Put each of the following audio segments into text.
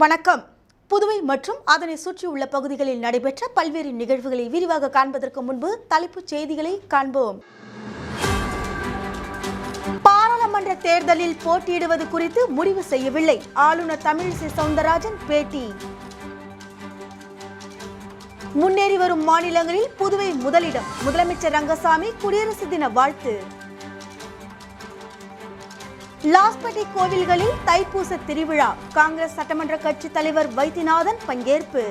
வணக்கம். புதுவை மற்றும் அதனை சுற்றியுள்ள பகுதிகளில் நடைபெற்ற பல்வேறு நிகழ்வுகளை விரிவாக காண்பதற்கு முன்பு தலைப்புச் செய்திகளை காண்போம். பாராளுமன்ற தேர்தலில் போட்டியிடுவது குறித்து முடிவு செய்யவில்லை. ஆளுநர் தமிழிசை சவுந்தரராஜன் பேட்டி. முன்னேறி வரும் மாநிலங்களில் புதுவை முதலிடம். முதலமைச்சர் ரங்கசாமி குடியரசு தின வாழ்த்து. லாஸ்பேட்டை கோவில்களில் தைப்பூச திருவிழா. காங்கிரஸ் சட்டமன்ற கட்சி தலைவர் வைத்தியநாதன் பங்கேற்பு.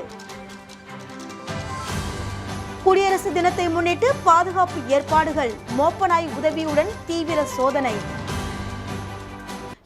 குடியரசு தினத்தை முன்னிட்டு பாதுகாப்பு ஏற்பாடுகள். மோப்பநாய் உதவியுடன் தீவிர சோதனை.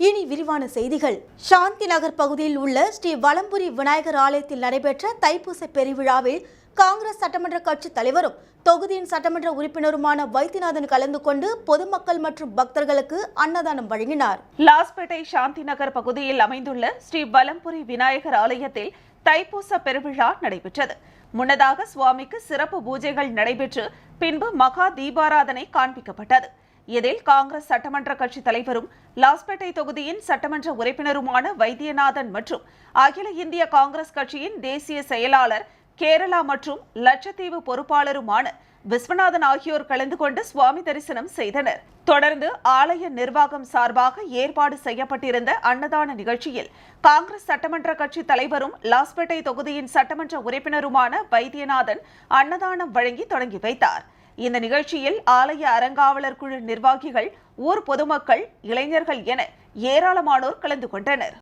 இனி விரிவான செய்திகள். சாந்தி நகர் பகுதியில் உள்ள ஸ்ரீ வலம்புரி விநாயகர் ஆலயத்தில் நடைபெற்ற தைப்பூச பெருவிழாவில் காங்கிரஸ் சட்டமன்ற கட்சி தலைவரும் தொகுதியின் சட்டமன்ற உறுப்பினருமான வைத்தியநாதன் கலந்து கொண்டு பொதுமக்கள் மற்றும் பக்தர்களுக்கு அன்னதானம் வழங்கினார். லாஸ்பேட்டை சாந்தி நகர் பகுதியில் அமைந்துள்ள ஸ்ரீ வலம்புரி விநாயகர் ஆலயத்தில் தைப்பூச பெருவிழா நடைபெற்றது. முன்னதாக சுவாமிக்கு சிறப்பு பூஜைகள் நடைபெற்று பின்பு மகா தீபாராதனை காண்பிக்கப்பட்டது. இதில் காங்கிரஸ் சட்டமன்ற கட்சி தலைவரும் லாஸ்பேட்டை தொகுதியின் சட்டமன்ற உறுப்பினருமான வைத்தியநாதன் மற்றும் அகில இந்திய காங்கிரஸ் கட்சியின் தேசிய செயலாளர் கேரளா மற்றும் லட்சத்தீவு பொறுப்பாளருமான விஸ்வநாதன் ஆகியோர் கலந்து கொண்டு சுவாமி தரிசனம் செய்தனர். தொடர்ந்து ஆலய நிர்வாகம் சார்பாக ஏற்பாடு செய்யப்பட்டிருந்த அன்னதான நிகழ்ச்சியில் காங்கிரஸ் சட்டமன்ற கட்சி தலைவரும் லாஸ்பேட்டை தொகுதியின் சட்டமன்ற உறுப்பினருமான வைத்தியநாதன் அன்னதானம் வழங்கி தொடங்கி வைத்தார். இந்த நிகழ்ச்சியில் ஆலய அறங்காவலர் குழு நிர்வாகிகள், ஊர் பொதுமக்கள், இளைஞர்கள் என ஏராளமானோர் கலந்து கொண்டனர்.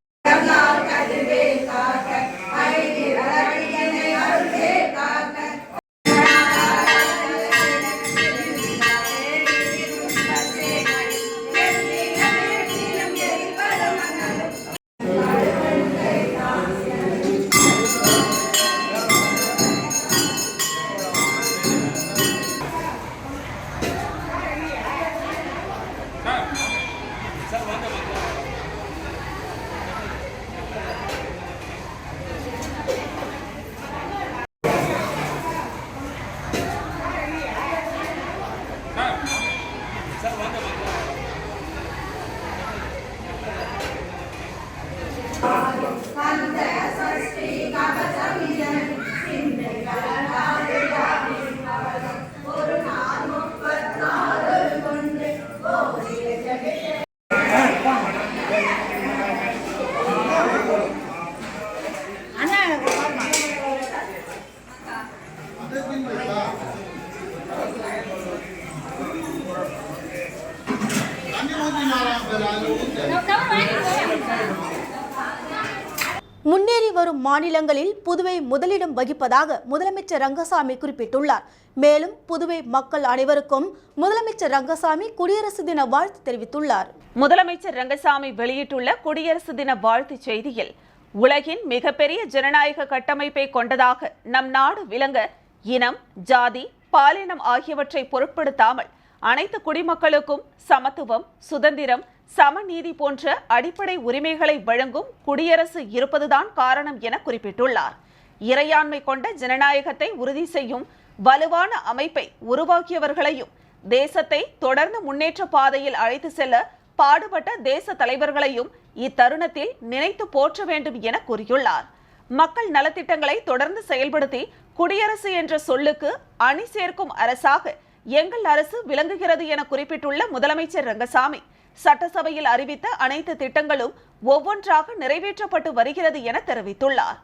முன்னேறி வரும் மாநிலங்களில் புதுவை முதலிடம் வகிப்பதாக முதலமைச்சர் ரங்கசாமி குறிப்பிட்டுள்ளார். மேலும் புதுவை மக்கள் அனைவருக்கும் முதலமைச்சர் ரங்கசாமி குடியரசு தின வாழ்த்து தெரிவித்துள்ளார். முதலமைச்சர் ரங்கசாமி வெளியிட்டுள்ள குடியரசு தின வாழ்த்து செய்தியில், உலகின் மிகப்பெரிய ஜனநாயக கட்டமைப்பை கொண்டதாக நம் நாடு விளங்க இனம், ஜாதி, பாலினம் ஆகியவற்றை பொருட்படுத்தாமல் அனைத்து குடிமக்களுக்கும் சமத்துவம், சுதந்திரம், சமநீதி போன்ற அடிப்படை உரிமைகளை வழங்கும் குடியரசு இருப்பதுதான் காரணம் என குறிப்பிட்டுள்ளார். இறையாண்மை கொண்ட ஜனநாயகத்தை உறுதி செய்யும் வலுவான அமைப்பை உருவாக்கியவர்களையும் தேசத்தை தொடர்ந்து முன்னேற்ற பாதையில் அழைத்து செல்ல பாடுபட்ட தேச தலைவர்களையும் இத்தருணத்தில் நினைத்து போற்ற வேண்டும் என கூறியுள்ளார். மக்கள் நலத்திட்டங்களை தொடர்ந்து செயல்படுத்தி குடியரசு என்ற சொல்லுக்கு அணி சேர்க்கும் அரசாக எங்கள் அரசு விளங்குகிறது என குறிப்பிட்டுள்ள முதலமைச்சர் ரங்கசாமி, சட்டசபையில் அறிவித்த அனைத்து திட்டங்களும் ஒவ்வொன்றாக நிறைவேற்றப்பட்டு வருகிறது என தெரிவித்துள்ளார்.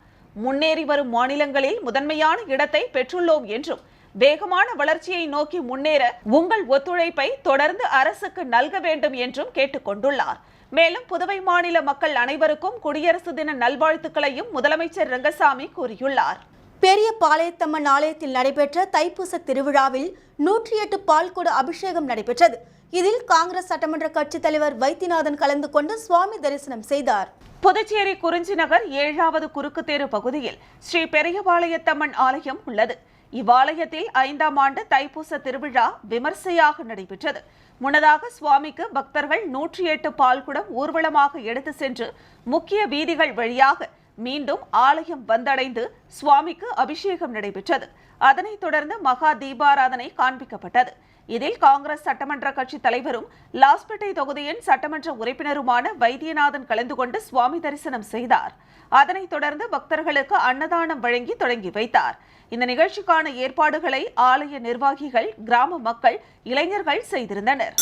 முன்னேறி வரும் மாநிலங்களில் முதன்மையான இடத்தை பெற்றுள்ளோம் என்றும் வேகமான வளர்ச்சியை நோக்கி முன்னேற உங்கள் ஒத்துழைப்பை தொடர்ந்து அரசுக்கு நல்க வேண்டும் என்றும் கேட்டுக் கொண்டுள்ளார். மேலும் புதுவை மாநில மக்கள் அனைவருக்கும் குடியரசு தின நல்வாழ்த்துக்களையும் முதலமைச்சர் ரங்கசாமி கூறியுள்ளார். பெரிய பாளையத்தம்மன் ஆலயத்தில் நடைபெற்ற தைப்பூச திருவிழாவில் 108 பால்குட அபிஷேகம் நடைபெற்றது. இதில் காங்கிரஸ் சட்டமன்ற கட்சி தலைவர் வைத்தியநாதன் கலந்து கொண்டு சுவாமி தரிசனம் செய்தார். புதுச்சேரி குறிஞ்சி நகர் 7வது குறுக்கு தெரு பகுதியில் ஸ்ரீ பெரியபாளையத்தம்மன் ஆலயம் உள்ளது. இவ்வாலயத்தில் 5ஆம் ஆண்டு தைப்பூச திருவிழா விமர்சையாக நடைபெற்றது. முன்னதாக சுவாமிக்கு பக்தர்கள் 108 பால்குடம் ஊர்வலமாக எடுத்து சென்று முக்கிய வீதிகள் வழியாக மீண்டும் ஆலயம் வந்தடைந்து சுவாமிக்கு அபிஷேகம் நடைபெற்றது. அதனைத் தொடர்ந்து மகா தீபாராதனை காண்பிக்கப்பட்டது. இதில் காங்கிரஸ் சட்டமன்ற கட்சி தலைவரும் லாஸ்பேட்டை தொகுதியின் சட்டமன்ற உறுப்பினருமான வைத்தியநாதன் கலந்து கொண்டு சுவாமி தரிசனம் செய்தார். அதனைத் தொடர்ந்து பக்தர்களுக்கு அன்னதானம் வழங்கி தொடங்கி வைத்தார். இந்த நிகழ்ச்சிக்கான ஏற்பாடுகளை ஆலய நிர்வாகிகள், கிராம மக்கள், இளைஞர்கள் செய்திருந்தனர்.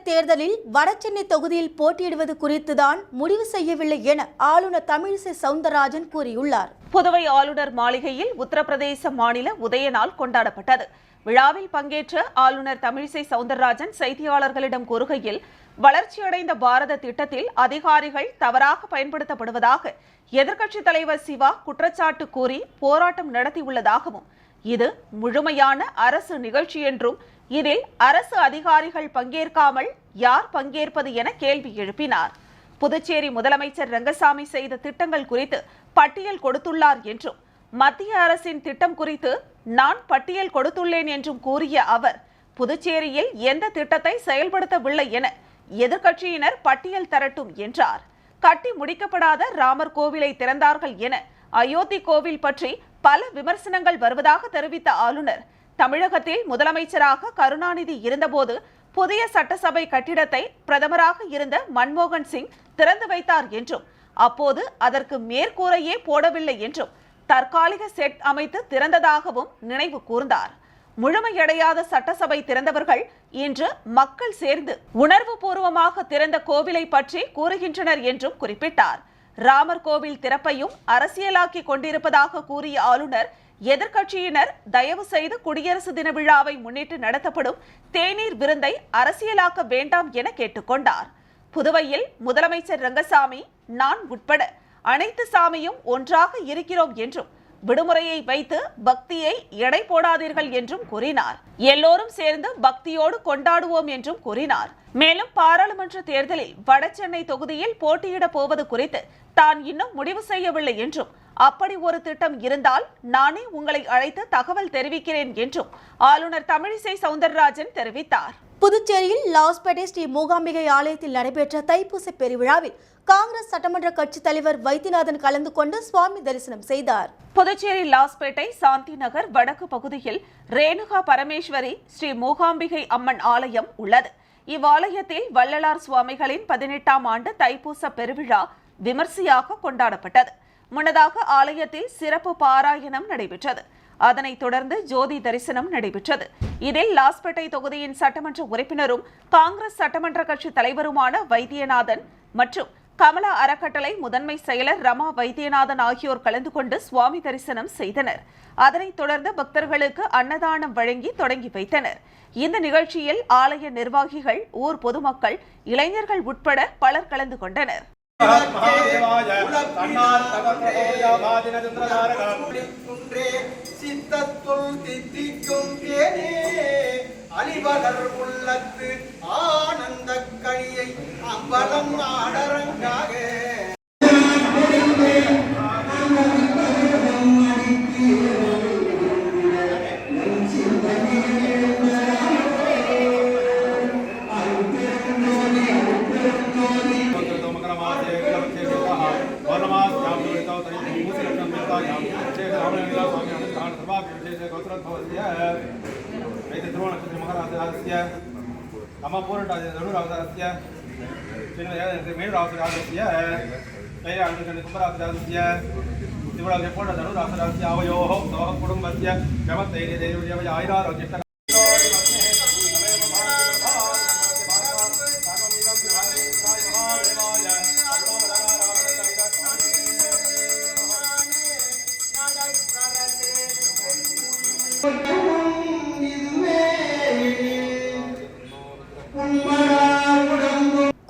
தேர்தலில் வடசென்னை தொகுதியில் போட்டியிடுவது குறித்துதான் முடிவு செய்யவில்லை என ஆளுநர் தமிழிசை சவுந்தரராஜன் கூறியுள்ளார். புதுவை ஆளுநர் மாளிகையில் உத்தரப்பிரதேச மாநில உதய நாள் கொண்டாடப்பட்டது. விழாவில் பங்கேற்ற ஆளுநர் தமிழிசை சவுந்தரராஜன் செய்தியாளர்களிடம் கூறுகையில், வளர்ச்சியடைந்த பாரத திட்டத்தில் அதிகாரிகள் தவறாக பயன்படுத்தப்படுவதாக எதிர்க்கட்சித் தலைவர் சிவா குற்றச்சாட்டு கூறி போராட்டம் நடத்தியுள்ளதாகவும், இது முழுமையான அரசு நிகழ்ச்சி என்றும் இதில் அரசு அதிகாரிகள் பங்கேற்காமல் யார் பங்கேற்பது என கேள்வி எழுப்பினார். புதுச்சேரி முதலமைச்சர் ரங்கசாமி செய்த திட்டங்கள் குறித்து பட்டியல் கொடுத்துள்ளார் என்றும், மத்திய அரசின் திட்டம் குறித்து நான் பட்டியல் கொடுத்துள்ளேன் என்றும் கூறிய அவர், புதுச்சேரியில் எந்த திட்டத்தை செயல்படுத்தவில்லை என எதிர்க்கட்சியினர் பட்டியல் தரட்டும் என்றார். கட்டி முடிக்கப்படாத ராமர் கோவிலை திறந்தார்கள் என அயோத்தி கோவில் பற்றி பல விமர்சனங்கள் வருவதாக தெரிவித்த ஆளுநர், தமிழகத்தில் முதலமைச்சராக கருணாநிதி இருந்தபோது புதிய சட்டசபை கட்டிடத்தை பிரதமராக இருந்த மன்மோகன் சிங் திறந்து வைத்தார் என்றும், அப்போது அதற்கு மேற்கூரையே போடவில்லை என்றும், தற்காலிக செட் அமைத்து திறந்ததாகவும் நினைவு கூர்ந்தார். முழுமையடையாத சட்டசபை திறந்தவர்கள் இன்று மக்கள் சேர்ந்து உணர்வு பூர்வமாக திறந்த கோவிலை பற்றி கூறுகின்றனர் என்றும் குறிப்பிட்டார். ராமர் கோவில் திறப்பையும் அரசியலாக்கி கொண்டிருப்பதாக கூறிய ஆளுநர், எதிர்க்கட்சியினர் தயவு செய்து குடியரசு தின விழாவை முன்னிட்டு நடத்தப்படும் தேநீர் விருந்தை அரசியலாக்க வேண்டாம் என கேட்டுக்கொண்டார். புதுவையில் முதலமைச்சர் ரங்கசாமி, நான் உட்பட அனைத்து சாமியும் ஒன்றாக இருக்கிறோம் என்றும், விடுமுறையை வைத்து பக்தியை எடை போடாதீர்கள் என்றும் கூறினார். எல்லோரும் சேர்ந்து பக்தியோடு கொண்டாடுவோம் என்றும் கூறினார். மேலும் பாராளுமன்ற தேர்தலில் வடசென்னை தொகுதியில் போட்டியிட போவது குறித்து தான் இன்னும் முடிவு செய்யவில்லை என்றும், அப்படி ஒரு திட்டம் இருந்தால் நானே உங்களை அழைத்து தகவல் தெரிவிக்கிறேன் என்றும் ஆளுநர் தமிழிசை சவுந்தரராஜன் தெரிவித்தார். புதுச்சேரியில் லாஸ்பேட்டை ஸ்ரீ மூகாம்பிகை ஆலயத்தில் நடைபெற்ற தைப்பூச பெருவிழாவில் காங்கிரஸ் சட்டமன்ற கட்சி தலைவர் வைத்தியநாதன் கலந்து கொண்டு சுவாமி தரிசனம் செய்தார். புதுச்சேரி லாஸ்பேட்டை சாந்தி நகர் வடக்கு பகுதியில் ரேணுகா பரமேஸ்வரி ஸ்ரீ மூகாம்பிகை அம்மன் ஆலயம் உள்ளது. இவ்வாலயத்தில் வள்ளலார் சுவாமிகளின் 18ஆம் ஆண்டு தைப்பூச பெருவிழா விமர்சையாக கொண்டாடப்பட்டது. முன்னதாக ஆலயத்தில் சிறப்பு பாராயணம் நடைபெற்றது. அதனைத் தொடர்ந்து ஜோதி தரிசனம் நடைபெற்றது. இதில் லாஸ்பேட்டை தொகுதியின் சட்டமன்ற உறுப்பினரும் காங்கிரஸ் சட்டமன்ற கட்சி தலைவருமான வைத்தியநாதன் மற்றும் கமலா அறக்கட்டளை முதன்மை செயலர் ரமா வைத்தியநாதன் ஆகியோர் கலந்து கொண்டு சுவாமி தரிசனம் செய்தனர். அதனைத் தொடர்ந்து பக்தர்களுக்கு அன்னதானம் வழங்கி தொடங்கி வைத்தனர். இந்த நிகழ்ச்சியில் ஆலய நிர்வாகிகள், ஊர் பொதுமக்கள், இளைஞர்கள் உட்பட பலர் கலந்து கொண்டனர். அலிவகர் உள்ளத்து ஆனந்த கனியை அம்பலம் ஆடரங்காக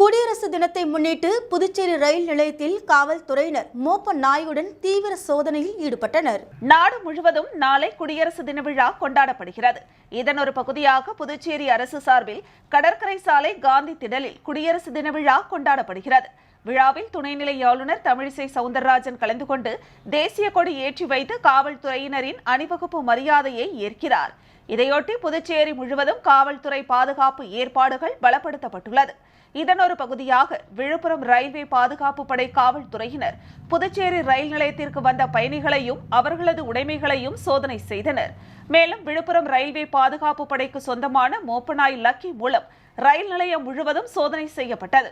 குடியரசு தினத்தை முன்னிட்டு புதுச்சேரி ரயில் நிலையத்தில் காவல்துறையினர் மோப்ப நாயுடன் தீவிர சோதனையில் ஈடுபட்டனர். நாடு முழுவதும் நாளை குடியரசு தின விழா கொண்டாடப்படுகிறது. இதன் ஒரு பகுதியாக புதுச்சேரி அரசு சார்பில் கடற்கரை சாலை காந்தி திடலில் குடியரசு தின விழா கொண்டாடப்படுகிறது. விழாவில் துணைநிலை ஆளுநர் தமிழிசை சவுந்தரராஜன் கலந்து கொண்டு தேசிய கொடி ஏற்றி வைத்து காவல்துறையினரின் அணிவகுப்பு மரியாதையை ஏற்கிறார். இதையொட்டி புதுச்சேரி முழுவதும் காவல்துறை பாதுகாப்பு ஏற்பாடுகள் பலப்படுத்தப்பட்டுள்ளது. இதன் ஒரு பகுதியாக விழுப்புரம் ரயில்வே பாதுகாப்பு படை காவல்துறையினர் புதுச்சேரி ரயில் நிலையத்திற்கு வந்த பயணிகளையும் அவர்களது உடைமைகளையும் சோதனை செய்தனர். மேலும் விழுப்புரம் ரயில்வே பாதுகாப்பு படைக்கு சொந்தமான மோப்பநாய் லக்கி மூலம் ரயில் நிலையம் முழுவதும் சோதனை செய்யப்பட்டது.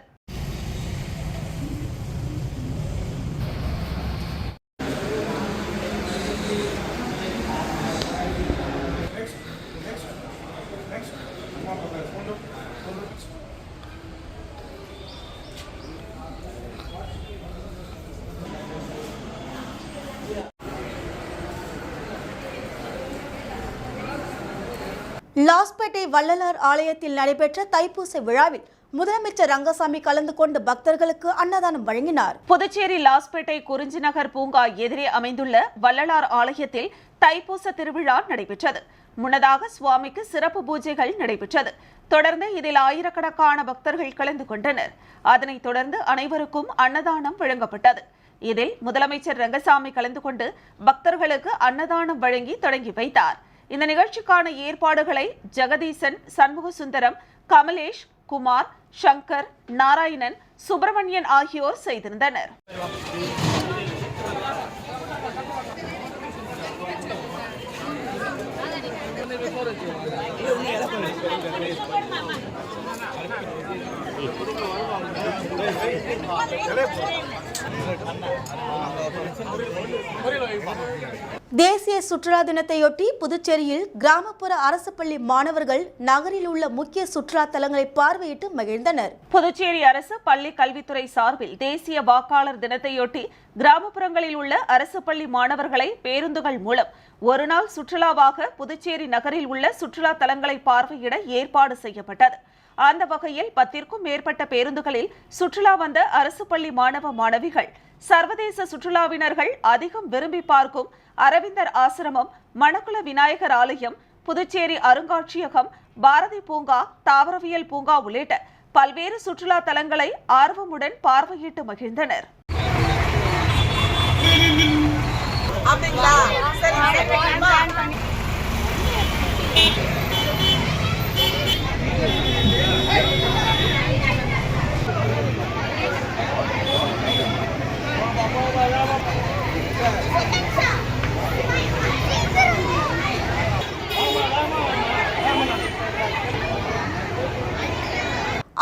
லாஸ்பேட்டை வள்ளலார் ஆலயத்தில் நடைபெற்ற தைப்பூச விழாவில் முதலமைச்சர் ரங்கசாமி கலந்து கொண்டு பக்தர்களுக்கு அன்னதானம் வழங்கினார். புதுச்சேரி லாஸ்பேட்டை குறிஞ்சி நகர் பூங்கா எதிரே அமைந்துள்ள வள்ளலார் ஆலயத்தில் தைப்பூச திருவிழா நடைபெற்றது. முன்னதாக சுவாமிக்கு சிறப்பு பூஜைகள் நடைபெற்றது. தொடர்ந்து இதில் ஆயிரக்கணக்கான பக்தர்கள் கலந்து கொண்டனர். அதனைத் தொடர்ந்து அனைவருக்கும் அன்னதானம் வழங்கப்பட்டது. இதில் முதலமைச்சர் ரங்கசாமி கலந்து கொண்டு பக்தர்களுக்கு அன்னதானம் வழங்கி தொடங்கி வைத்தார். இந்த நிகழ்ச்சிக்கான ஏற்பாடுகளை ஜெகதீசன், சண்முகசுந்தரம், கமலேஷ், குமார், சங்கர், நாராயணன், சுப்பிரமணியன் ஆகியோர் செய்திருந்தனர். தேசிய சுற்றுலா தினத்தையொட்டி புதுச்சேரியில் கிராமப்புற அரசு பள்ளி மாணவர்கள் நகரில் உள்ள முக்கிய சுற்றுலா தலங்களை பார்வையிட்டு மகிழ்ந்தனர். புதுச்சேரி அரசு பள்ளி கல்வித்துறை சார்பில் தேசிய வாக்காளர் தினத்தையொட்டி கிராமப்புறங்களில் உள்ள அரசு பள்ளி மாணவர்களை பேருந்துகள் மூலம் ஒருநாள் சுற்றுலாவாக புதுச்சேரி நகரில் உள்ள சுற்றுலா தலங்களை பார்வையிட ஏற்பாடு செய்யப்பட்டது. அந்த வகையில் 10க்கும் மேற்பட்ட பேருந்துகளில் சுற்றுலா வந்த அரசு பள்ளி மாணவ மாணவிகள் சர்வதேச சுற்றுலாவினர்கள் அதிகம் விரும்பி பார்க்கும் அரவிந்தர் ஆசிரமம், மணக்குள விநாயகர் ஆலயம், புதுச்சேரி அருங்காட்சியகம், பாரதி பூங்கா, தாவரவியல் பூங்கா உள்ளிட்ட பல்வேறு சுற்றுலா தலங்களை ஆர்வமுடன் பார்வையிட்டு மகிழ்ந்தனர்.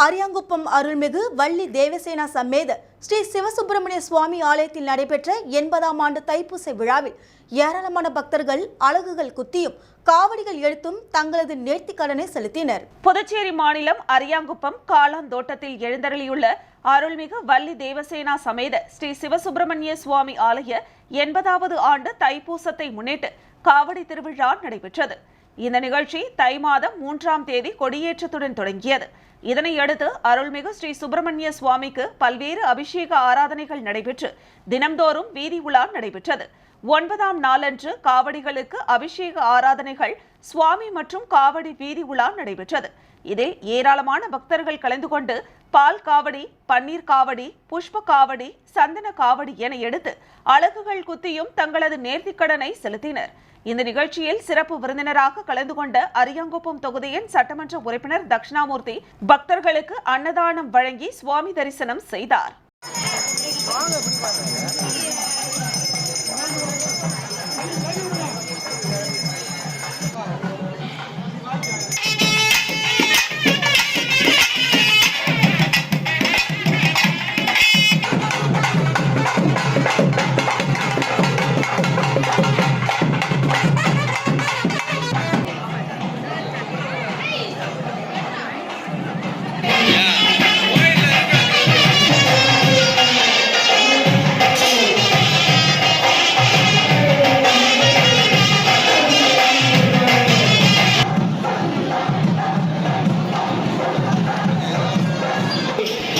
அரியாங்குப்பம் அருள்மிகு வள்ளி தேவசேனா சமேத ஸ்ரீ சிவசுப்பிரமணிய சுவாமி ஆலயத்தில் நடைபெற்ற 80ஆம் ஆண்டு தைப்பூச விழாவில் ஏராளமான பக்தர்கள் அலகுகள் குத்தியும் காவடிகள் எடுத்தும் தங்களது நேர்த்திக் கடனை செலுத்தினர். புதுச்சேரி மாநிலம் அரியாங்குப்பம் காளாந்தோட்டத்தில் எழுந்தருளியுள்ள அருள்மிகு வள்ளி தேவசேனா சமேத ஸ்ரீ சிவசுப்பிரமணிய சுவாமி ஆலய 80வது ஆண்டு தைப்பூசத்தை முன்னிட்டு காவடி திருவிழா நடைபெற்றது. இந்த நிகழ்ச்சி தை மாதம் 3ஆம் தேதி கொடியேற்றத்துடன் தொடங்கியது. இதனையடுத்து அருள்மிகு ஸ்ரீ சுப்பிரமணிய சுவாமிக்கு பல்வேறு அபிஷேக ஆராதனைகள் நடைபெற்று தினம்தோறும் வீதி உலா நடைபெற்றது. 9ஆம் நாளன்று காவடிகளுக்கு அபிஷேக ஆராதனைகள், சுவாமி மற்றும் காவடி வீதி உலா நடைபெற்றது. இதில் ஏராளமான பக்தர்கள் கலந்து கொண்டு பால் காவடி, பன்னீர் காவடி, புஷ்ப காவடி, சந்தன காவடி என எடுத்து அலகுகள் குத்தியும் தங்களது நேர்த்திக்கடனை செலுத்தினர். இந்த நிகழ்ச்சியில் சிறப்பு விருந்தினராக கலந்து கொண்ட அரியாங்குப்பம் தொகுதியின் சட்டமன்ற உறுப்பினர் தட்சிணாமூர்த்தி பக்தர்களுக்கு அன்னதானம் வழங்கி சுவாமி தரிசனம் செய்தார்.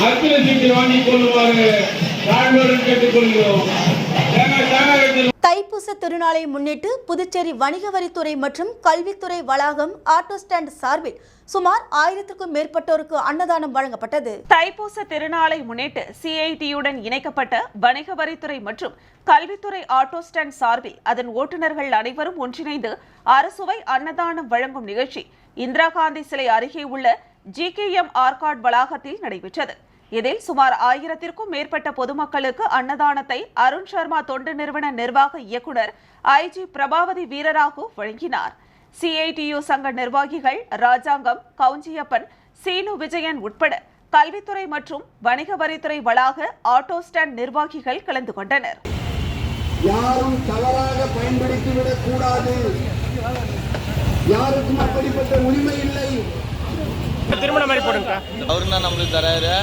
அர்ப்பண சீட்டு வாங்கிக் கொள்ளுமாறு தாழ்மையுடன் கேட்டுக்கொள்கிறோம். தைப்பூச திருநாளை முன்னிட்டு புதுச்சேரி வணிக வரித்துறை மற்றும் கல்வித்துறை வளாகம் ஆட்டோ ஸ்டாண்ட் சார்பில் சுமார் 1000க்கும் மேற்பட்டோருக்கு அன்னதானம் வழங்கப்பட்டது. தைப்பூச திருநாளை முன்னிட்டு சிஐடியுடன் இணைக்கப்பட்ட வணிக வரித்துறை மற்றும் கல்வித்துறை ஆட்டோ ஸ்டாண்ட் சார்பில் அதன் ஓட்டுநர்கள் அனைவரும் ஒன்றிணைந்து அரசுவை அன்னதானம் வழங்கும் நிகழ்ச்சி இந்திரா காந்தி சிலை அருகே உள்ள GKM ஆர்காட் வளாகத்தில் நடைபெற்றது. இதில் சுமார் 1000க்கும் மேற்பட்ட பொதுமக்களுக்கு அன்னதானத்தை அருண் சர்மா தொண்டு நிறுவன நிர்வாக இயக்குநர் IG பிரபாவதி வீரராகு வழங்கினார். CITU சங்க நிர்வாகிகள் ராஜாங்கம், கவுஞ்சியப்பன், சீனு விஜயன் உட்பட கல்வித்துறை மற்றும் வணிக வரித்துறை வளாக ஆட்டோ ஸ்டாண்ட் நிர்வாகிகள் கலந்து கொண்டனர். யாரும் தவறாக பயன்படுத்திவிடக் கூடாது. யாருக்கும் அப்படிப்பட்ட உரிமை இல்லை. திருமணம் மாதிரி போடுங்க. அவரு தான் நம்மளுக்கு தராரு.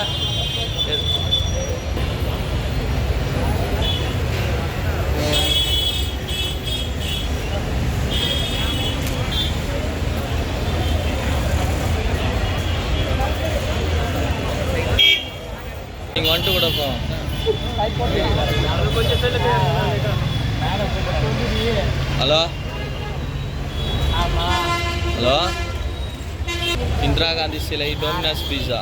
நீங்க வந்துட்டு கூட போ. ஹலோ ஹலோ, இந்திரா காந்தி சிலை, டொமினோஸ் பீஸா.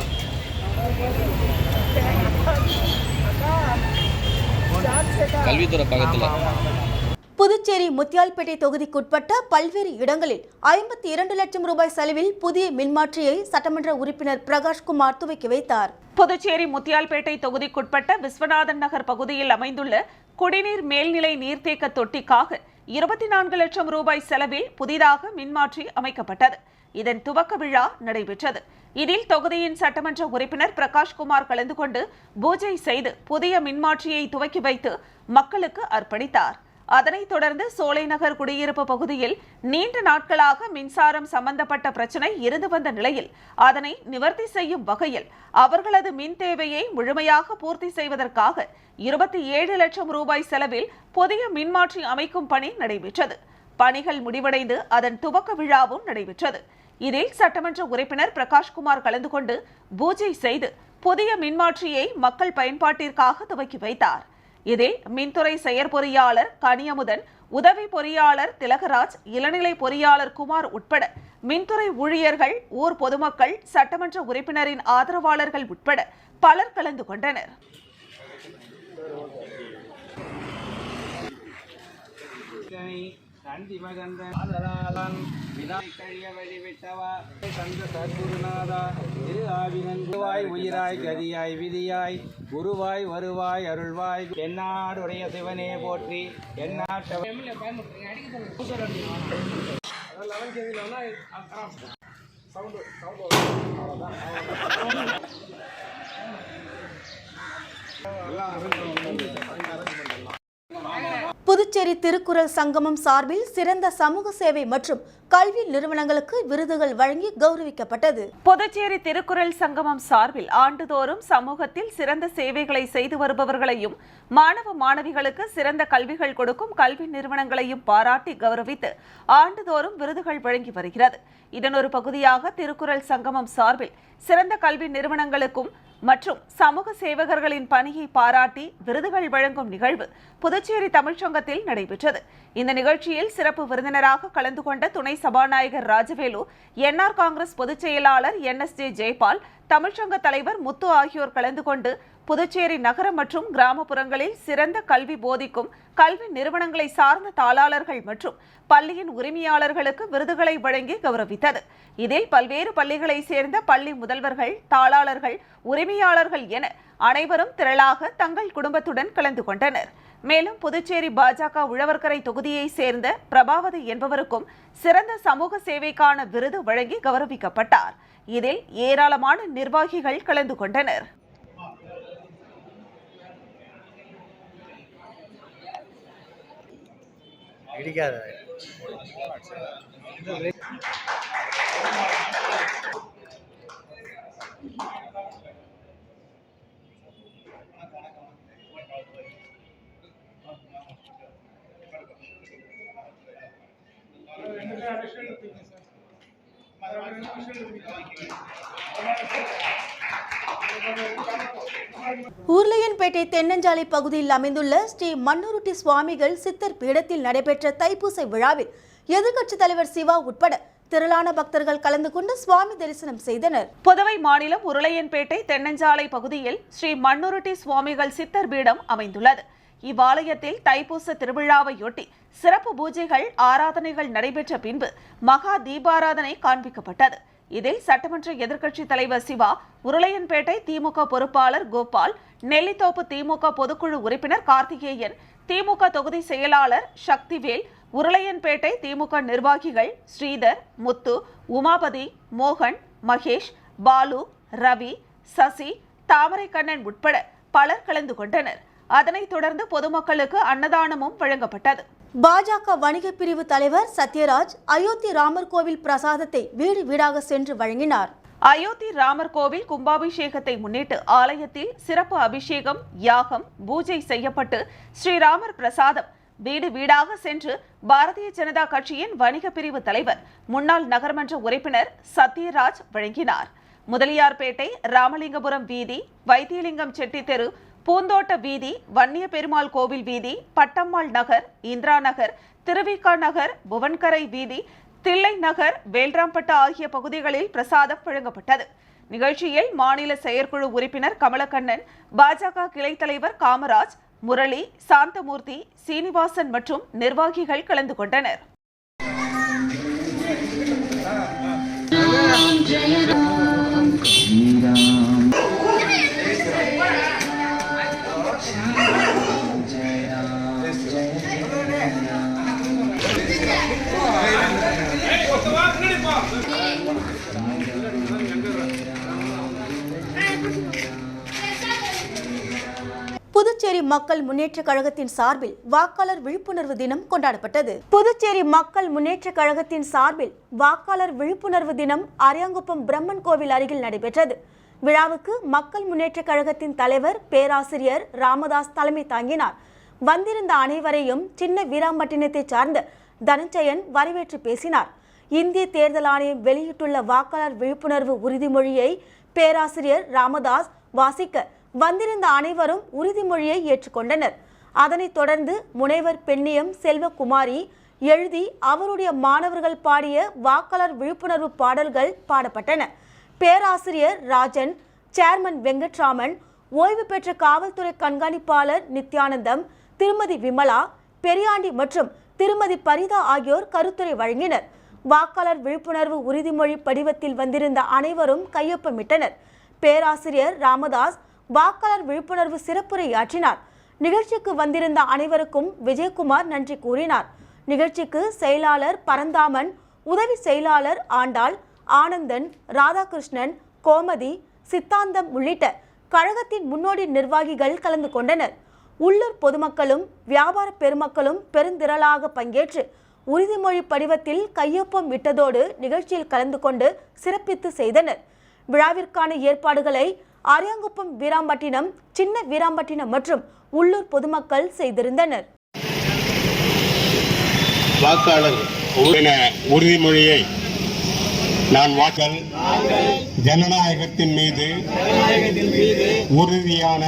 கல்வித்துறை பக்கத்தில். புதுச்சேரி முத்தியால்பேட்டை தொகுதிக்குட்பட்ட பல்வேறு இடங்களில் 52 லட்சம் ரூபாய் செலவில் புதிய மின்மாற்றியை சட்டமன்ற உறுப்பினர் பிரகாஷ்குமார் துவக்கி வைத்தார். புதுச்சேரி முத்தியால்பேட்டை தொகுதிக்குட்பட்ட விஸ்வநாதன் நகர் பகுதியில் அமைந்துள்ள குடிநீர் மேல்நிலை நீர்த்தேக்க தொட்டிக்காக 24 லட்சம் ரூபாய் செலவில் புதிதாக மின்மாற்றி அமைக்கப்பட்டது. இதன் துவக்க விழா நடைபெற்றது. இதில் தொகுதியின் சட்டமன்ற உறுப்பினர் பிரகாஷ்குமார் கலந்து கொண்டு பூஜை செய்து புதிய மின்மாற்றியை துவக்கி வைத்து மக்களுக்கு அர்ப்பணித்தார். அதனைத் தொடர்ந்து சோலை நகர் குடியிருப்பு பகுதியில் நீண்ட நாட்களாக மின்சாரம் சம்பந்தப்பட்ட பிரச்சினை இருந்து வந்த நிலையில் அதனை நிவர்த்தி செய்யும் வகையில் அவர்களது மின் தேவையை முழுமையாக பூர்த்தி செய்வதற்காக 27 லட்சம் ரூபாய் செலவில் புதிய மின்மாற்றி அமைக்கும் பணி நடைபெற்றது. பணிகள் முடிவடைந்து அதன் துவக்க விழாவும் நடைபெற்றது. இதில் சட்டமன்ற உறுப்பினர் பிரகாஷ்குமார் கலந்து கொண்டு பூஜை செய்து புதிய மின்மாற்றியை மக்கள் பயன்பாட்டிற்காக துவக்கி வைத்தார். இதில் மின்துறை செயற்பொறியாளர் கனியமுதன், உதவி பொறியாளர் திலகராஜ், இளநிலை பொறியாளர் குமார் உட்பட மின்துறை ஊழியர்கள், ஊர் பொதுமக்கள், சட்டமன்ற உறுப்பினரின் ஆதரவாளர்கள் உட்பட பலர் கலந்து கொண்டனர். நந்தி மகந்தன் வினாய் கழிய வழிவிட்டவா சந்த சத்குருநாதா திரு ஆவினங்குவாய் உயிராய் கதியாய் விதியாய் குருவாய் வருவாய் அருள்வாய் என்னாடுடைய சிவனே போற்றி என்னாட்ட புதுச்சேரி திருக்குறள் சங்கமம் சார்பில் சிறந்த சமூக சேவை மற்றும் கல்வி நிறுவனங்களுக்கு விருதுகள் வழங்கி கௌரவிக்கப்பட்டது. புதுச்சேரி திருக்குறள் சங்கமம் சார்பில் ஆண்டுதோறும் சமூகத்தில் சிறந்த சேவைகளை செய்து வருபவர்களையும் மாணவ மாணவிகளுக்கு சிறந்த கல்விகள் கொடுக்கும் கல்வி நிறுவனங்களையும் பாராட்டி கௌரவித்து ஆண்டுதோறும் விருதுகள் வழங்கி வருகிறது. இதன் ஒரு பகுதியாக திருக்குறள் சங்கமம் சார்பில் சிறந்த கல்வி நிறுவனங்களுக்கும் மற்றும் சமூக சேவகர்களின் பணியை பாராட்டி விருதுகள் வழங்கும் நிகழ்வு புதுச்சேரி தமிழ்ச்சங்கத்தில் நடைபெற்றது. இந்த நிகழ்ச்சியில் சிறப்பு விருந்தினராக கலந்து கொண்ட துணை சபாநாயகர் ராஜவேலு, என்ஆர் காங்கிரஸ் பொதுச் செயலாளர் NSJ ஜெயபால், தமிழ்ச்சங்க தலைவர் முத்து ஆகியோர் கலந்து கொண்டு புதுச்சேரி நகர மற்றும் கிராமப்புறங்களில் சிறந்த கல்வி போதிக்கும் கல்வி நிறுவனங்களை சார்ந்த தாளாளர்கள் மற்றும் பள்ளியின் உரிமையாளர்களுக்கு விருதுகளை வழங்கி கௌரவித்தது. இதில் பல்வேறு பள்ளிகளை சேர்ந்த பள்ளி முதல்வர்கள், தாளாளர்கள், உரிமையாளர்கள் என அனைவரும் திரளாக தங்கள் குடும்பத்துடன் கலந்து கொண்டனர். மேலும் புதுச்சேரி பாஜக உழவர்கரை தொகுதியை சேர்ந்த பிரபாவதி என்பவருக்கும் சிறந்த சமூக சேவைக்கான விருது வழங்கி கௌரவிக்கப்பட்டார். இதில் ஏராளமான நிர்வாகிகள் கலந்து கொண்டனர். உருளையன்பேட்டை தென்னஞ்சாலை பகுதியில் அமைந்துள்ள ஸ்ரீ மண்ணூருட்டி சுவாமிகள் சித்தர் பீடத்தில் நடைபெற்ற தைப்பூசை விழாவில் எதிர்க்கட்சித் தலைவர் சிவா உட்பட திரளான பக்தர்கள் கலந்து கொண்டு சுவாமி தரிசனம் செய்தனர். புதுவை மாநிலம் உருளையன்பேட்டை தென்னஞ்சாலை பகுதியில் ஸ்ரீ மண்ணூருட்டி சுவாமிகள் சித்தர் பீடம் அமைந்துள்ளது. இவ்வாலயத்தில் தைப்பூச திருவிழாவையொட்டி சிறப்பு பூஜைகள், ஆராதனைகள் நடைபெற்ற பின்பு மகா தீபாராதனை காண்பிக்கப்பட்டது. இதில் சட்டமன்ற எதிர்க்கட்சித் தலைவர் சிவா, உருளையன்பேட்டை திமுக பொறுப்பாளர் கோபால், நெல்லித்தோப்பு திமுக பொதுக்குழு உறுப்பினர் கார்த்திகேயன், திமுக தொகுதி செயலாளர் சக்திவேல், உருளையன்பேட்டை திமுக நிர்வாகிகள் ஸ்ரீதர், முத்து, உமாபதி, மோகன், மகேஷ், பாலு, ரவி, சசி, தாமரைக்கண்ணன் உட்பட பலர் கலந்து கொண்டனர். அதனைத் தொடர்ந்து பொதுமக்களுக்கு அன்னதானமும் வழங்கப்பட்டது. பாஜக வணிக பிரிவு தலைவர் சத்யராஜ் அயோத்தி ராமர் கோவில் பிரசாதத்தை வீடு வீடாக சென்று வழங்கினார். அயோத்தி ராமர் கோவில் கும்பாபிஷேகத்தை முன்னிட்டு ஆலயத்தில் சிறப்பு அபிஷேகம், யாகம், பூஜை செய்யப்பட்டு ஸ்ரீராமர் பிரசாதம் வீடு வீடாக சென்று பாரதிய ஜனதா கட்சியின் வணிக பிரிவு தலைவர், முன்னாள் நகர்மன்ற உறுப்பினர் சத்யராஜ் வழங்கினார். முதலியார்பேட்டை, ராமலிங்கபுரம் வீதி, வைத்தியலிங்கம் செட்டி தெரு, பூந்தோட்ட வீதி, வன்னிய பெருமாள் கோவில் வீதி, பட்டம்மாள் நகர், இந்திரா நகர், திருவிக்கா நகர், புவன்கரை வீதி, தில்லை நகர், வேல்ராம்பட்டு ஆகிய பகுதிகளில் பிரசாதம் வழங்கப்பட்டது. நிகழ்ச்சியில் மாநில செயற்குழு உறுப்பினர் கமலக்கண்ணன், பாஜக கிளை தலைவர் காமராஜ், முரளி, சாந்தமூர்த்தி, சீனிவாசன் மற்றும் நிர்வாகிகள் கலந்து கொண்டனர். புதுச்சேரி மக்கள் முன்னேற்ற கழகத்தின் சார்பில் வாக்காளர் விழிப்புணர்வு தினம் கொண்டாடப்பட்டது. புதுச்சேரி மக்கள் முன்னேற்ற கழகத்தின் சார்பில் வாக்காளர் விழிப்புணர்வு தினம் அரியாங்குப்பம் பிரம்மன் கோவில் அருகில் நடைபெற்றது. விழாவுக்கு மக்கள் முன்னேற்ற கழகத்தின் தலைவர் பேராசிரியர் ராமதாஸ் தலைமை தாங்கினார். வந்திருந்த அனைவரையும் சின்ன வீராம்பட்டினத்தை சார்ந்த தனஞ்சயன் வரவேற்று பேசினார். இந்திய தேர்தல் ஆணையம் வெளியிட்டுள்ள வாக்காளர் விழிப்புணர்வு உறுதிமொழியை பேராசிரியர் ராமதாஸ் வாசிக்க வந்திருந்த அனைவரும் உறுதிமொழியை ஏற்றுக்கொண்டனர். அதனைத் தொடர்ந்து முனைவர் பெண்ணியம் செல்வகுமாரி எழுதி அவருடைய மாணவர்கள் பாடிய வாக்காளர் விழிப்புணர்வு பாடல்கள் பாடப்பட்டன. பேராசிரியர் ராஜன், சேர்மன் வெங்கட்ராமன், ஓய்வு பெற்ற காவல்துறை கண்காணிப்பாளர் நித்யானந்தம், திருமதி விமலா, பெரியாண்டி மற்றும் திருமதி பரிதா ஆகியோர் கருத்துரை வழங்கினர். வாக்காளர் விழிப்புணர்வு உறுதிமொழி படிவத்தில் வந்திருந்த அனைவரும் கையொப்பமிட்டனர். பேராசிரியர் ராமதாஸ் வாக்காளர் விழிப்புணர்வு சிறப்புரையாற்றினார். நிகழ்ச்சிக்கு வந்திருந்த அனைவருக்கும் விஜயகுமார் நன்றி கூறினார். நிகழ்ச்சிக்கு செயலாளர் பரந்தாமன், உதவி செயலாளர் ஆண்டாள், ஆனந்தன், ராதாகிருஷ்ணன், கோமதி, சித்தாந்தம் உள்ளிட்ட கழகத்தின் முன்னோடி நிர்வாகிகள் கலந்து கொண்டனர். உள்ளூர் பொதுமக்களும் வியாபார பெருமக்களும் பெருந்திரளாக பங்கேற்று உறுதிமொழி படிவத்தில் கையொப்பம் விட்டதோடு நிகழ்ச்சியில் கலந்து கொண்டு சிறப்பித்து செய்தனர். விழாவிற்கான ஏற்பாடுகளை அரியாங்குப்பம் வீராம்பட்டினம், சின்ன வீராம்பட்டினம் மற்றும் உள்ளூர் பொதுமக்கள் செய்திருந்தனர். வாக்காளர் உறுதிமொழியை நான் வாக்கள் ஜனநாயகத்தின் மீது உறுதியான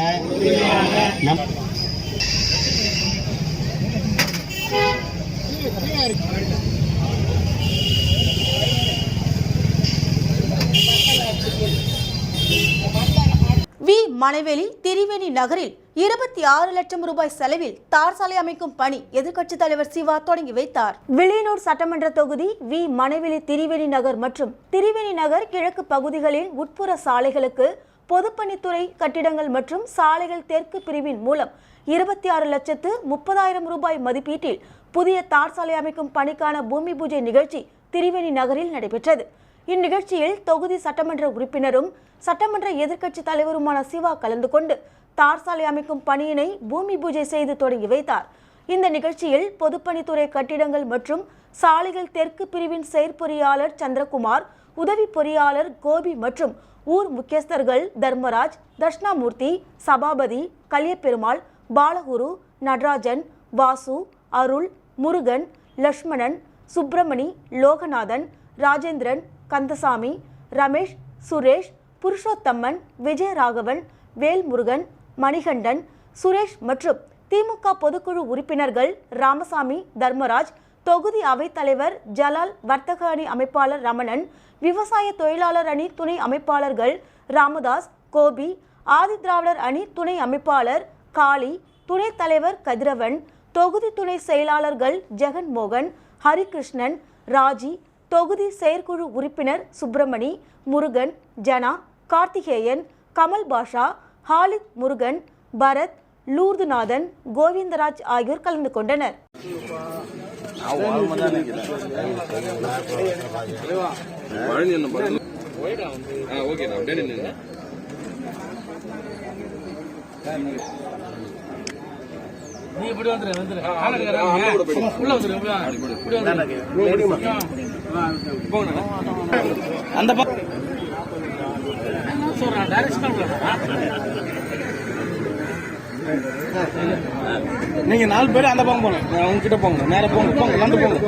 வி மணவெளி திரிவேணி நகரில் 26 லட்சம் ரூபாய் செலவில் தார் சாலை அமைக்கும் பணி எதிர்க்கட்சித் தலைவர் சிவா தொடங்கி வைத்தார். வில்லியனூர் சட்டமன்ற தொகுதி வி மணவெளி திரிவேணி நகர் மற்றும் திரிவேணி நகர் கிழக்கு பகுதிகளின் உட்புற சாலைகளுக்கு பொதுப்பணித்துறை கட்டிடங்கள் மற்றும் சாலைகள் தெற்கு பிரிவின் மூலம் 26,30,000 ரூபாய் மதிப்பீட்டில் புதிய தார் சாலை அமைக்கும் பணிக்கான பூமி பூஜை நிகழ்ச்சி திரிவேணி நகரில் நடைபெற்றது. இந்நிகழ்ச்சியில் தொகுதி சட்டமன்ற உறுப்பினரும் சட்டமன்ற எதிர்க்கட்சித் தலைவருமான சிவா கலந்து கொண்டு தார் சாலை அமைக்கும் பணியினை பூமி பூஜை செய்து தொடங்கி வைத்தார். இந்த நிகழ்ச்சியில் பொதுப்பணித்துறை கட்டிடங்கள் மற்றும் சாலைகள் தெற்கு பிரிவின் செயற்பொறியாளர் சந்திரகுமார், உதவி பொறியாளர் கோபி மற்றும் ஊர் முக்கியஸ்தர்கள் தர்மராஜ், தட்சிணாமூர்த்தி, சபாபதி, கலியபெருமாள், பாலகுரு, நடராஜன், வாசு, அருள், முருகன், லட்சுமணன், சுப்பிரமணி, லோகநாதன், ராஜேந்திரன், கந்தசாமி, ரமேஷ், சுரேஷ், புருஷோத்தம்மன், விஜயராகவன், வேல்முருகன், மணிகண்டன், சுரேஷ் மற்றும் திமுக பொதுக்குழு உறுப்பினர்கள் ராமசாமி, தர்மராஜ், தொகுதி அவைத் தலைவர் ஜலால், வர்த்தக அணி அமைப்பாளர் ரமணன், விவசாய தொழிலாளர் அணி துணை அமைப்பாளர்கள் ராமதாஸ், கோபி, ஆதி திராவிடர் அணி துணை அமைப்பாளர் காளி, துணைத் தலைவர் கதிரவன், தொகுதி துணை செயலாளர்கள் ஜெகன்மோகன், ஹரிகிருஷ்ணன், ராஜி, தொகுதி செயற்குழு உறுப்பினர் சுப்பிரமணி, முருகன், ஜனா, கார்த்திகேயன், கமல் பாஷா, ஹாலித் முருகன், பரத், லூர்துநாதன், கோவிந்தராஜ் ஆகியோர் கலந்து கொண்டனர். நீ இப்படி வந்துரு உள்ள வந்துரு அந்த சொல்றேன் டைரக்ஷன் நீங்க 4 பேர் அந்த பக்கம் போங்க, உங்ககிட்ட போங்க, நேர போங்க, நடந்து போங்க,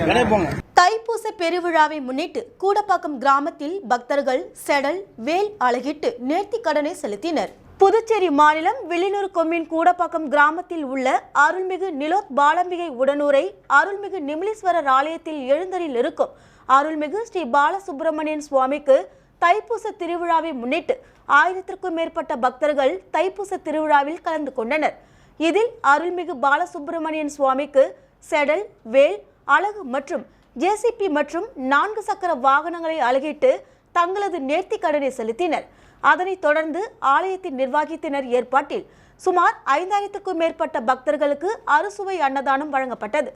வெளியே போங்க. தைப்பூச பெருவிழாவை முன்னிட்டு கூடப்பாக்கம் கிராமத்தில் பக்தர்கள் செடல், வேல் அழகிட்டு நேர்த்தி கடனை செலுத்தினர். புதுச்சேரி மாநிலம் வில்லியனூர் கொம்மின் கூடப்பாக்கம் கிராமத்தில் உள்ள அருள்மிகு நிலோத் பாலம்பிகை உடனூரை அருள்மிகு நிமலீஸ்வரர் ஆலயத்தில் எழுந்தரில் இருக்கும் அருள்மிகு ஸ்ரீ பாலசுப்பிரமணியன் சுவாமிக்கு தைப்பூச திருவிழாவை முன்னிட்டு 1000க்கும் மேற்பட்ட பக்தர்கள் தைப்பூச திருவிழாவில் கலந்து கொண்டனர். இதில் அருள்மிகு பாலசுப்பிரமணியன் சுவாமிக்கு செடல், வேல், அழகு மற்றும் ஜேசிபி மற்றும் 4 சக்கர வாகனங்களை அழகிட்டு தங்களது நேர்த்தி கடனை செலுத்தினர். அதனைத் தொடர்ந்து ஆலயத்தின் நிர்வாகத்தினர் ஏற்பாட்டில் சுமார் 5000க்கும் மேற்பட்ட பக்தர்களுக்கு அறுசுவை அன்னதானம் வழங்கப்பட்டது.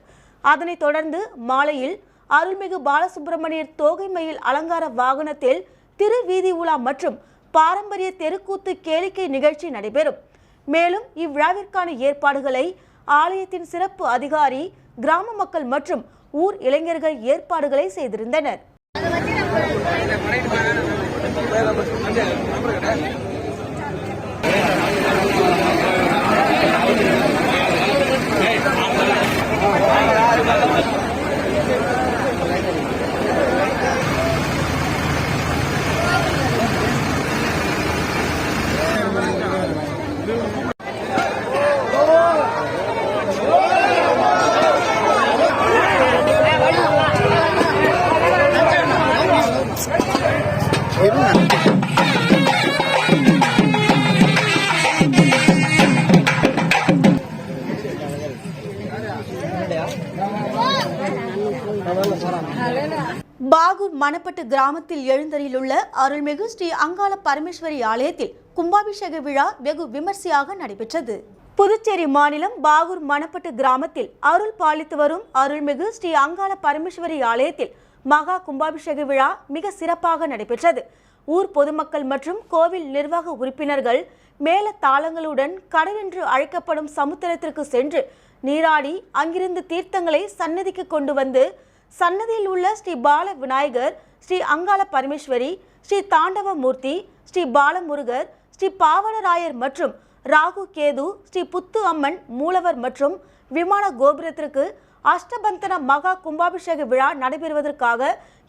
அதனைத் தொடர்ந்து மாலையில் அருள்மிகு பாலசுப்பிரமணியர் தோகைமயில் அலங்கார வாகனத்தில் திருவீதி உலா மற்றும் பாரம்பரிய தெருக்கூத்து கேளிக்கை நிகழ்ச்சி நடைபெறும். மேலும் இவ்விழாவிற்கான ஏற்பாடுகளை ஆலயத்தின் சிறப்பு அதிகாரி, கிராம மக்கள் மற்றும் ஊர் இளைஞர்கள் ஏற்பாடுகளை செய்திருந்தனர். பாகூர் மணப்பட்டு கிராமத்தில் எழுந்தரிலுள்ள அருள்மிகு ஸ்ரீ அங்காள பரமேஸ்வரி ஆலயத்தில் கும்பாபிஷேக விழா வெகு விமர்சையாக நடைபெற்றது. புதுச்சேரி மாநிலம் பாகூர் மணப்பட்டு கிராமத்தில் அருள் பாலித்து வரும் அருள்மிகு ஸ்ரீ அங்காள பரமேஸ்வரி ஆலயத்தில் மகா கும்பாபிஷேக விழா மிக சிறப்பாக நடைபெற்றது. ஊர் பொதுமக்கள் மற்றும் கோவில் நிர்வாக உறுப்பினர்கள் மேல தாளங்களுடன் கடலென்று அழைக்கப்படும் சமுத்திரத்திற்கு சென்று நீராடி அங்கிருந்து தீர்த்தங்களை சன்னதிக்கு கொண்டு வந்து சன்னதியில் உள்ள ஸ்ரீ பால விநாயகர், ஸ்ரீ அங்காள பரமேஸ்வரி, ஸ்ரீ தாண்டவமூர்த்தி, ஸ்ரீ பாலமுருகர், ஸ்ரீ பாவனராயர் மற்றும் ராகு கேது, ஸ்ரீ புத்து அம்மன் மூலவர் மற்றும் விமான கோபுரத்திற்கு அஷ்டபந்தன மகா கும்பாபிஷேக விழா நடைபெறுவதற்காக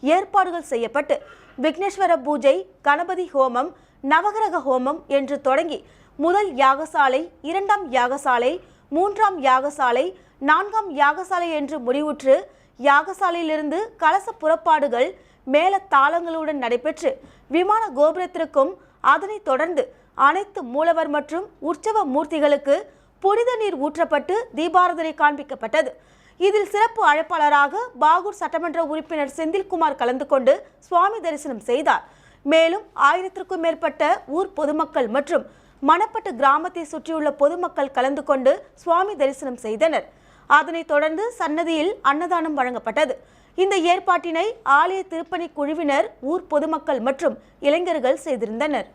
ஏற்பாடுகள் செய்யப்பட்டு விக்னேஸ்வர பூஜை, கணபதி ஹோமம், நவகிரக ஹோமம் என்று தொடங்கி முதல் யாகசாலை, 2ஆம் யாகசாலை, 3ஆம் யாகசாலை, 4ஆம் யாகசாலை என்று முடிவுற்று யாகசாலையிலிருந்து கலச புறப்பாடுகள் மேல தாளங்களுடன் நடைபெற்று விமான கோபுரத்திற்கும் அதனைத் தொடர்ந்து அனைத்து மூலவர் மற்றும் உற்சவ மூர்த்திகளுக்கு புனித நீர் ஊற்றப்பட்டு தீபாராதனை காண்பிக்கப்பட்டது. இதில் சிறப்பு அழைப்பாளராக பாகூர் சட்டமன்ற உறுப்பினர் செந்தில்குமார் கலந்து கொண்டு சுவாமி தரிசனம் செய்தார். மேலும் 1000க்கும் மேற்பட்ட ஊர் பொதுமக்கள் மற்றும் மணப்பட்டு கிராமத்தை சுற்றியுள்ள பொதுமக்கள் கலந்து கொண்டு சுவாமி தரிசனம் செய்தனர். அதனைத் தொடர்ந்து சன்னதியில் அன்னதானம் வழங்கப்பட்டது. இந்த ஏற்பாட்டினை ஆலய திருப்பணி குழுவினர், ஊர் பொதுமக்கள் மற்றும் இளைஞர்கள் செய்திருந்தனர்.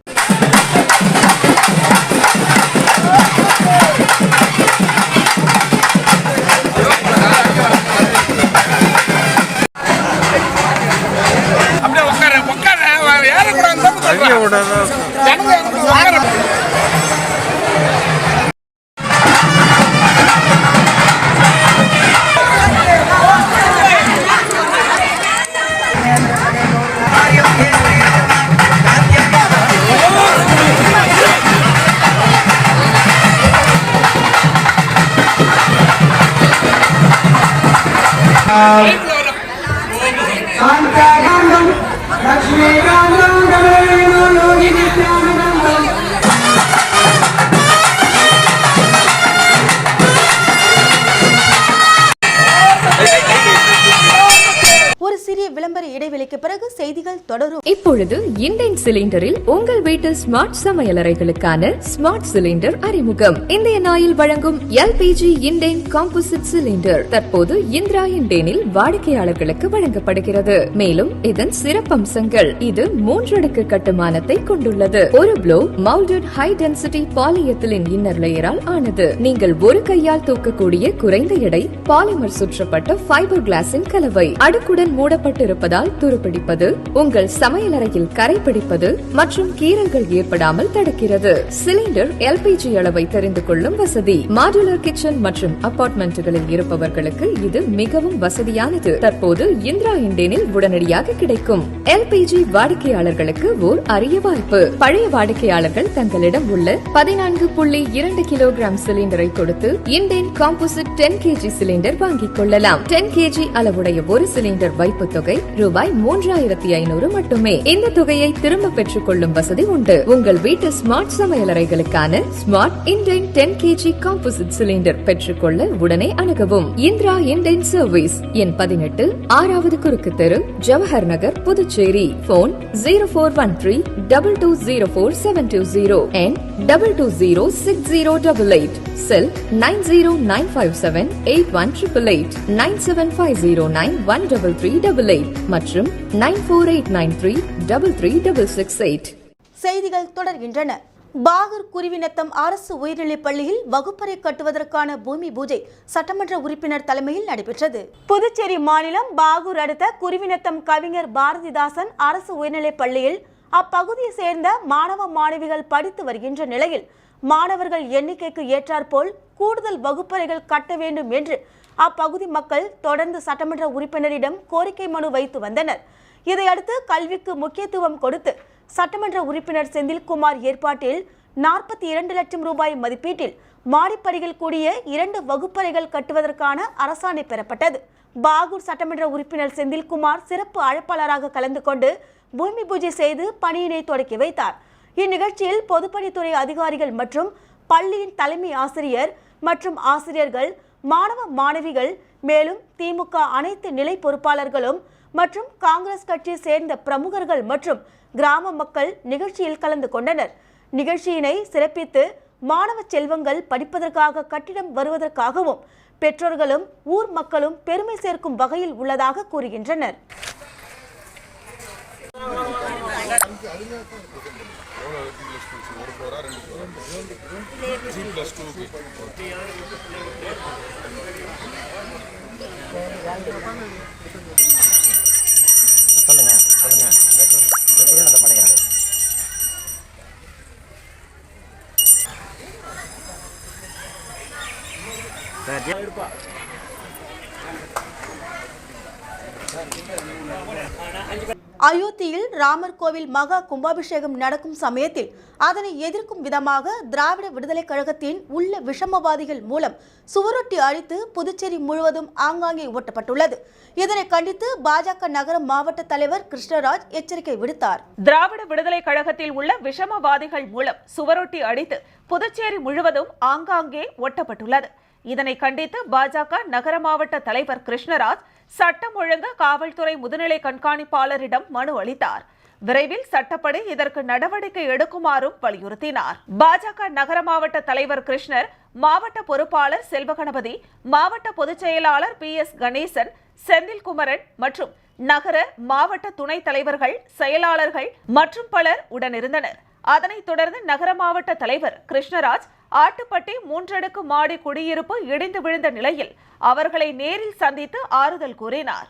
ஒரு சிறிய விளம்பர இடைவெளிக்கு பிறகு செய்திகள் தொடரும். இப்பொழுது இண்டேன் சிலிண்டரில் உங்கள் வீட்டு ஸ்மார்ட் சமையலறைகளுக்கான ஸ்மார்ட் சிலிண்டர் அறிமுகம். இந்தியன் ஆயில் வழங்கும் LPG இண்டேன் காம்போசிட் சிலிண்டர் தற்போது இந்திரா இண்டேனில் வாடிக்கையாளர்களுக்கு வழங்கப்படுகிறது. மேலும் இதன் சிறப்பம்சங்கள்: இது 3 அடுக்கு கட்டுமானத்தை கொண்டுள்ளது. ஒரு blow moulded high density polyethylene inner லேயரால் ஆனது. நீங்கள் ஒரு கையால் தூக்கக்கூடிய குறைந்த எடை பாலிமர் சுற்றப்பட்ட ஃபைபர் கிளாஸின் கலவை. அடுக்குடன் மூடப்பட்டிருப்பதால் துருப்பிடிப்பது, உங்கள் சமையலறையில் கரை பிடிப்பது மற்றும் கீறல்கள் ஏற்படாமல் தடுக்கிறது. சிலிண்டர் LPG அளவை தெரிந்து கொள்ளும் வசதி. மாடுலர் கிச்சன் மற்றும் அபார்ட்மெண்ட்டுகளில் இருப்பவர்களுக்கு இது மிகவும் வசதியானது. தற்போது இந்திரா இண்டேனில் உடனடியாக கிடைக்கும். LPG வாடிக்கையாளர்களுக்கு ஓர் அரிய வாய்ப்பு. பழைய வாடிக்கையாளர்கள் தங்களிடம் உள்ள 14.2 கிலோகிராம் சிலிண்டரை கொடுத்து இண்டேன் காம்போசிட் 10 kg சிலிண்டர் வாங்கிக் கொள்ளலாம். 10 kg அளவுடைய ஒரு சிலிண்டர் வைப்பு தொகை ரூபாய் 3500 மட்டுமே. இந்த தொகையை திரும்ப பெற்றுக் கொள்ளும் வசதி உண்டு. உங்கள் வீட்டு ஸ்மார்ட் சமையலறைகளுக்கான smart Indane 10 kg composite cylinder பெற்றுக்கொள்ள உடனே அணுகவும். இந்திரா இண்டேன் சர்வீஸ், எண் 18, 6வது குறுக்கு தெரு, Jawahar Nagar, Puducherry. Phone 0413-2204-720 and 22060888. Cell 9095781888, 9750913388 மற்றும் 9489333668. செய்திகள் தொடர்கின்றன. பாகூர் குருவிநத்தம் அரசு உயர்நிலைப் பள்ளியில் வகுப்பறை கட்டுவதற்கான பூமி பூஜை சட்டமன்ற உறுப்பினர் தலைமையில் நடைபெற்றது. புதுச்சேரி மாநிலம் பாகூர் அடுத்த குருவிநத்தம் கவிஞர் பாரதிதாசன் அரசு உயர்நிலைப் பள்ளியில் அப்பகுதியை சேர்ந்த மாணவ மாணவிகள் படித்து வருகின்ற நிலையில் மாணவர்கள் எண்ணிக்கைக்கு ஏற்றாற்போல் கூடுதல் வகுப்பறைகள் கட்ட வேண்டும் என்று அப்பகுதி மக்கள் தொடர்ந்து சட்டமன்ற உறுப்பினரிடம் கோரிக்கை மனு வைத்து வந்தனர். இதையடுத்து கல்விக்கு முக்கியத்துவம் கொடுத்து சட்டமன்ற உறுப்பினர் செந்தில்குமார் ஏற்பாட்டில் 42 லட்சம் ரூபாய் மதிப்பீட்டில் மாடிப்படிகள் கூடிய 2 வகுப்பறைகள் கட்டுவதற்கான அரசாணை பெறப்பட்டது. பாகூர் சட்டமன்ற உறுப்பினர் செந்தில்குமார் சிறப்பு அழைப்பாளராக கலந்து கொண்டு பூமி பூஜை செய்து பணியினை தொடக்கி வைத்தார். இந்நிகழ்ச்சியில் பொதுப்பணித்துறை அதிகாரிகள் மற்றும் பள்ளியின் தலைமை ஆசிரியர் மற்றும் ஆசிரியர்கள், மாணவ மாணவிகள், மேலும் திமுக அனைத்து நிலை பொறுப்பாளர்களும் மற்றும் காங்கிரஸ் கட்சியை சேர்ந்த பிரமுகர்கள் மற்றும் கிராம மக்கள் நிகழ்ச்சியில் கலந்து கொண்டனர். நிகழ்ச்சியினை சிறப்பித்து மாணவ செல்வங்கள் படிப்பதற்காக கட்டிடம் வருவதற்காகவும் பெற்றோர்களும் ஊர் மக்களும் பெருமை சேர்க்கும் வகையில் உள்ளதாக கூறுகின்றனர். அயோத்தியில் ராமர் கோவில் மகா கும்பாபிஷேகம் நடக்கும் சமயத்தில் அதனை எதிர்க்கும் விதமாக திராவிட விடுதலைக் கழகத்தின் உள்ள விஷமவாதிகள் மூலம் சுவரொட்டி அழித்து புதுச்சேரி முழுவதும் ஆங்காங்கே ஒட்டப்பட்டுள்ளது. இதனை கண்டித்து பாஜக நகர மாவட்ட தலைவர் கிருஷ்ணராஜ் எச்சரிக்கை விடுத்தார். திராவிட விடுதலைக் கழகத்தில் உள்ள விஷமவாதிகள் மூலம் சுவரொட்டி அடித்து புதுச்சேரி முழுவதும் ஆங்காங்கே ஒட்டப்பட்டுள்ளது. இதனை கண்டித்து பாஜக நகர மாவட்ட தலைவர் கிருஷ்ணராஜ் சட்டம் ஒழுங்கு காவல்துறை முதுநிலை கண்காணிப்பாளரிடம் மனு அளித்தார். விரைவில் சட்டப்படி இதற்கு நடவடிக்கை எடுக்குமாறும் வலியுறுத்தினார். பாஜக நகர மாவட்ட தலைவர் கிருஷ்ணர், மாவட்ட பொறுப்பாளர் செல்வகணபதி, மாவட்ட பொதுச் செயலாளர் PS கணேசன், செந்தில்குமரன் மற்றும் நகர மாவட்ட துணைத் தலைவர்கள், செயலாளர்கள் மற்றும் பலர் உடனிருந்தனர். அதனைத் தொடர்ந்து நகர மாவட்ட தலைவர் கிருஷ்ணராஜ் ஆட்டுப்பட்டி 3 அடுக்கு மாடி குடியிருப்பு இடிந்து விழுந்த நிலையில் அவர்களை நேரில் சந்தித்து ஆறுதல் கூறினார்.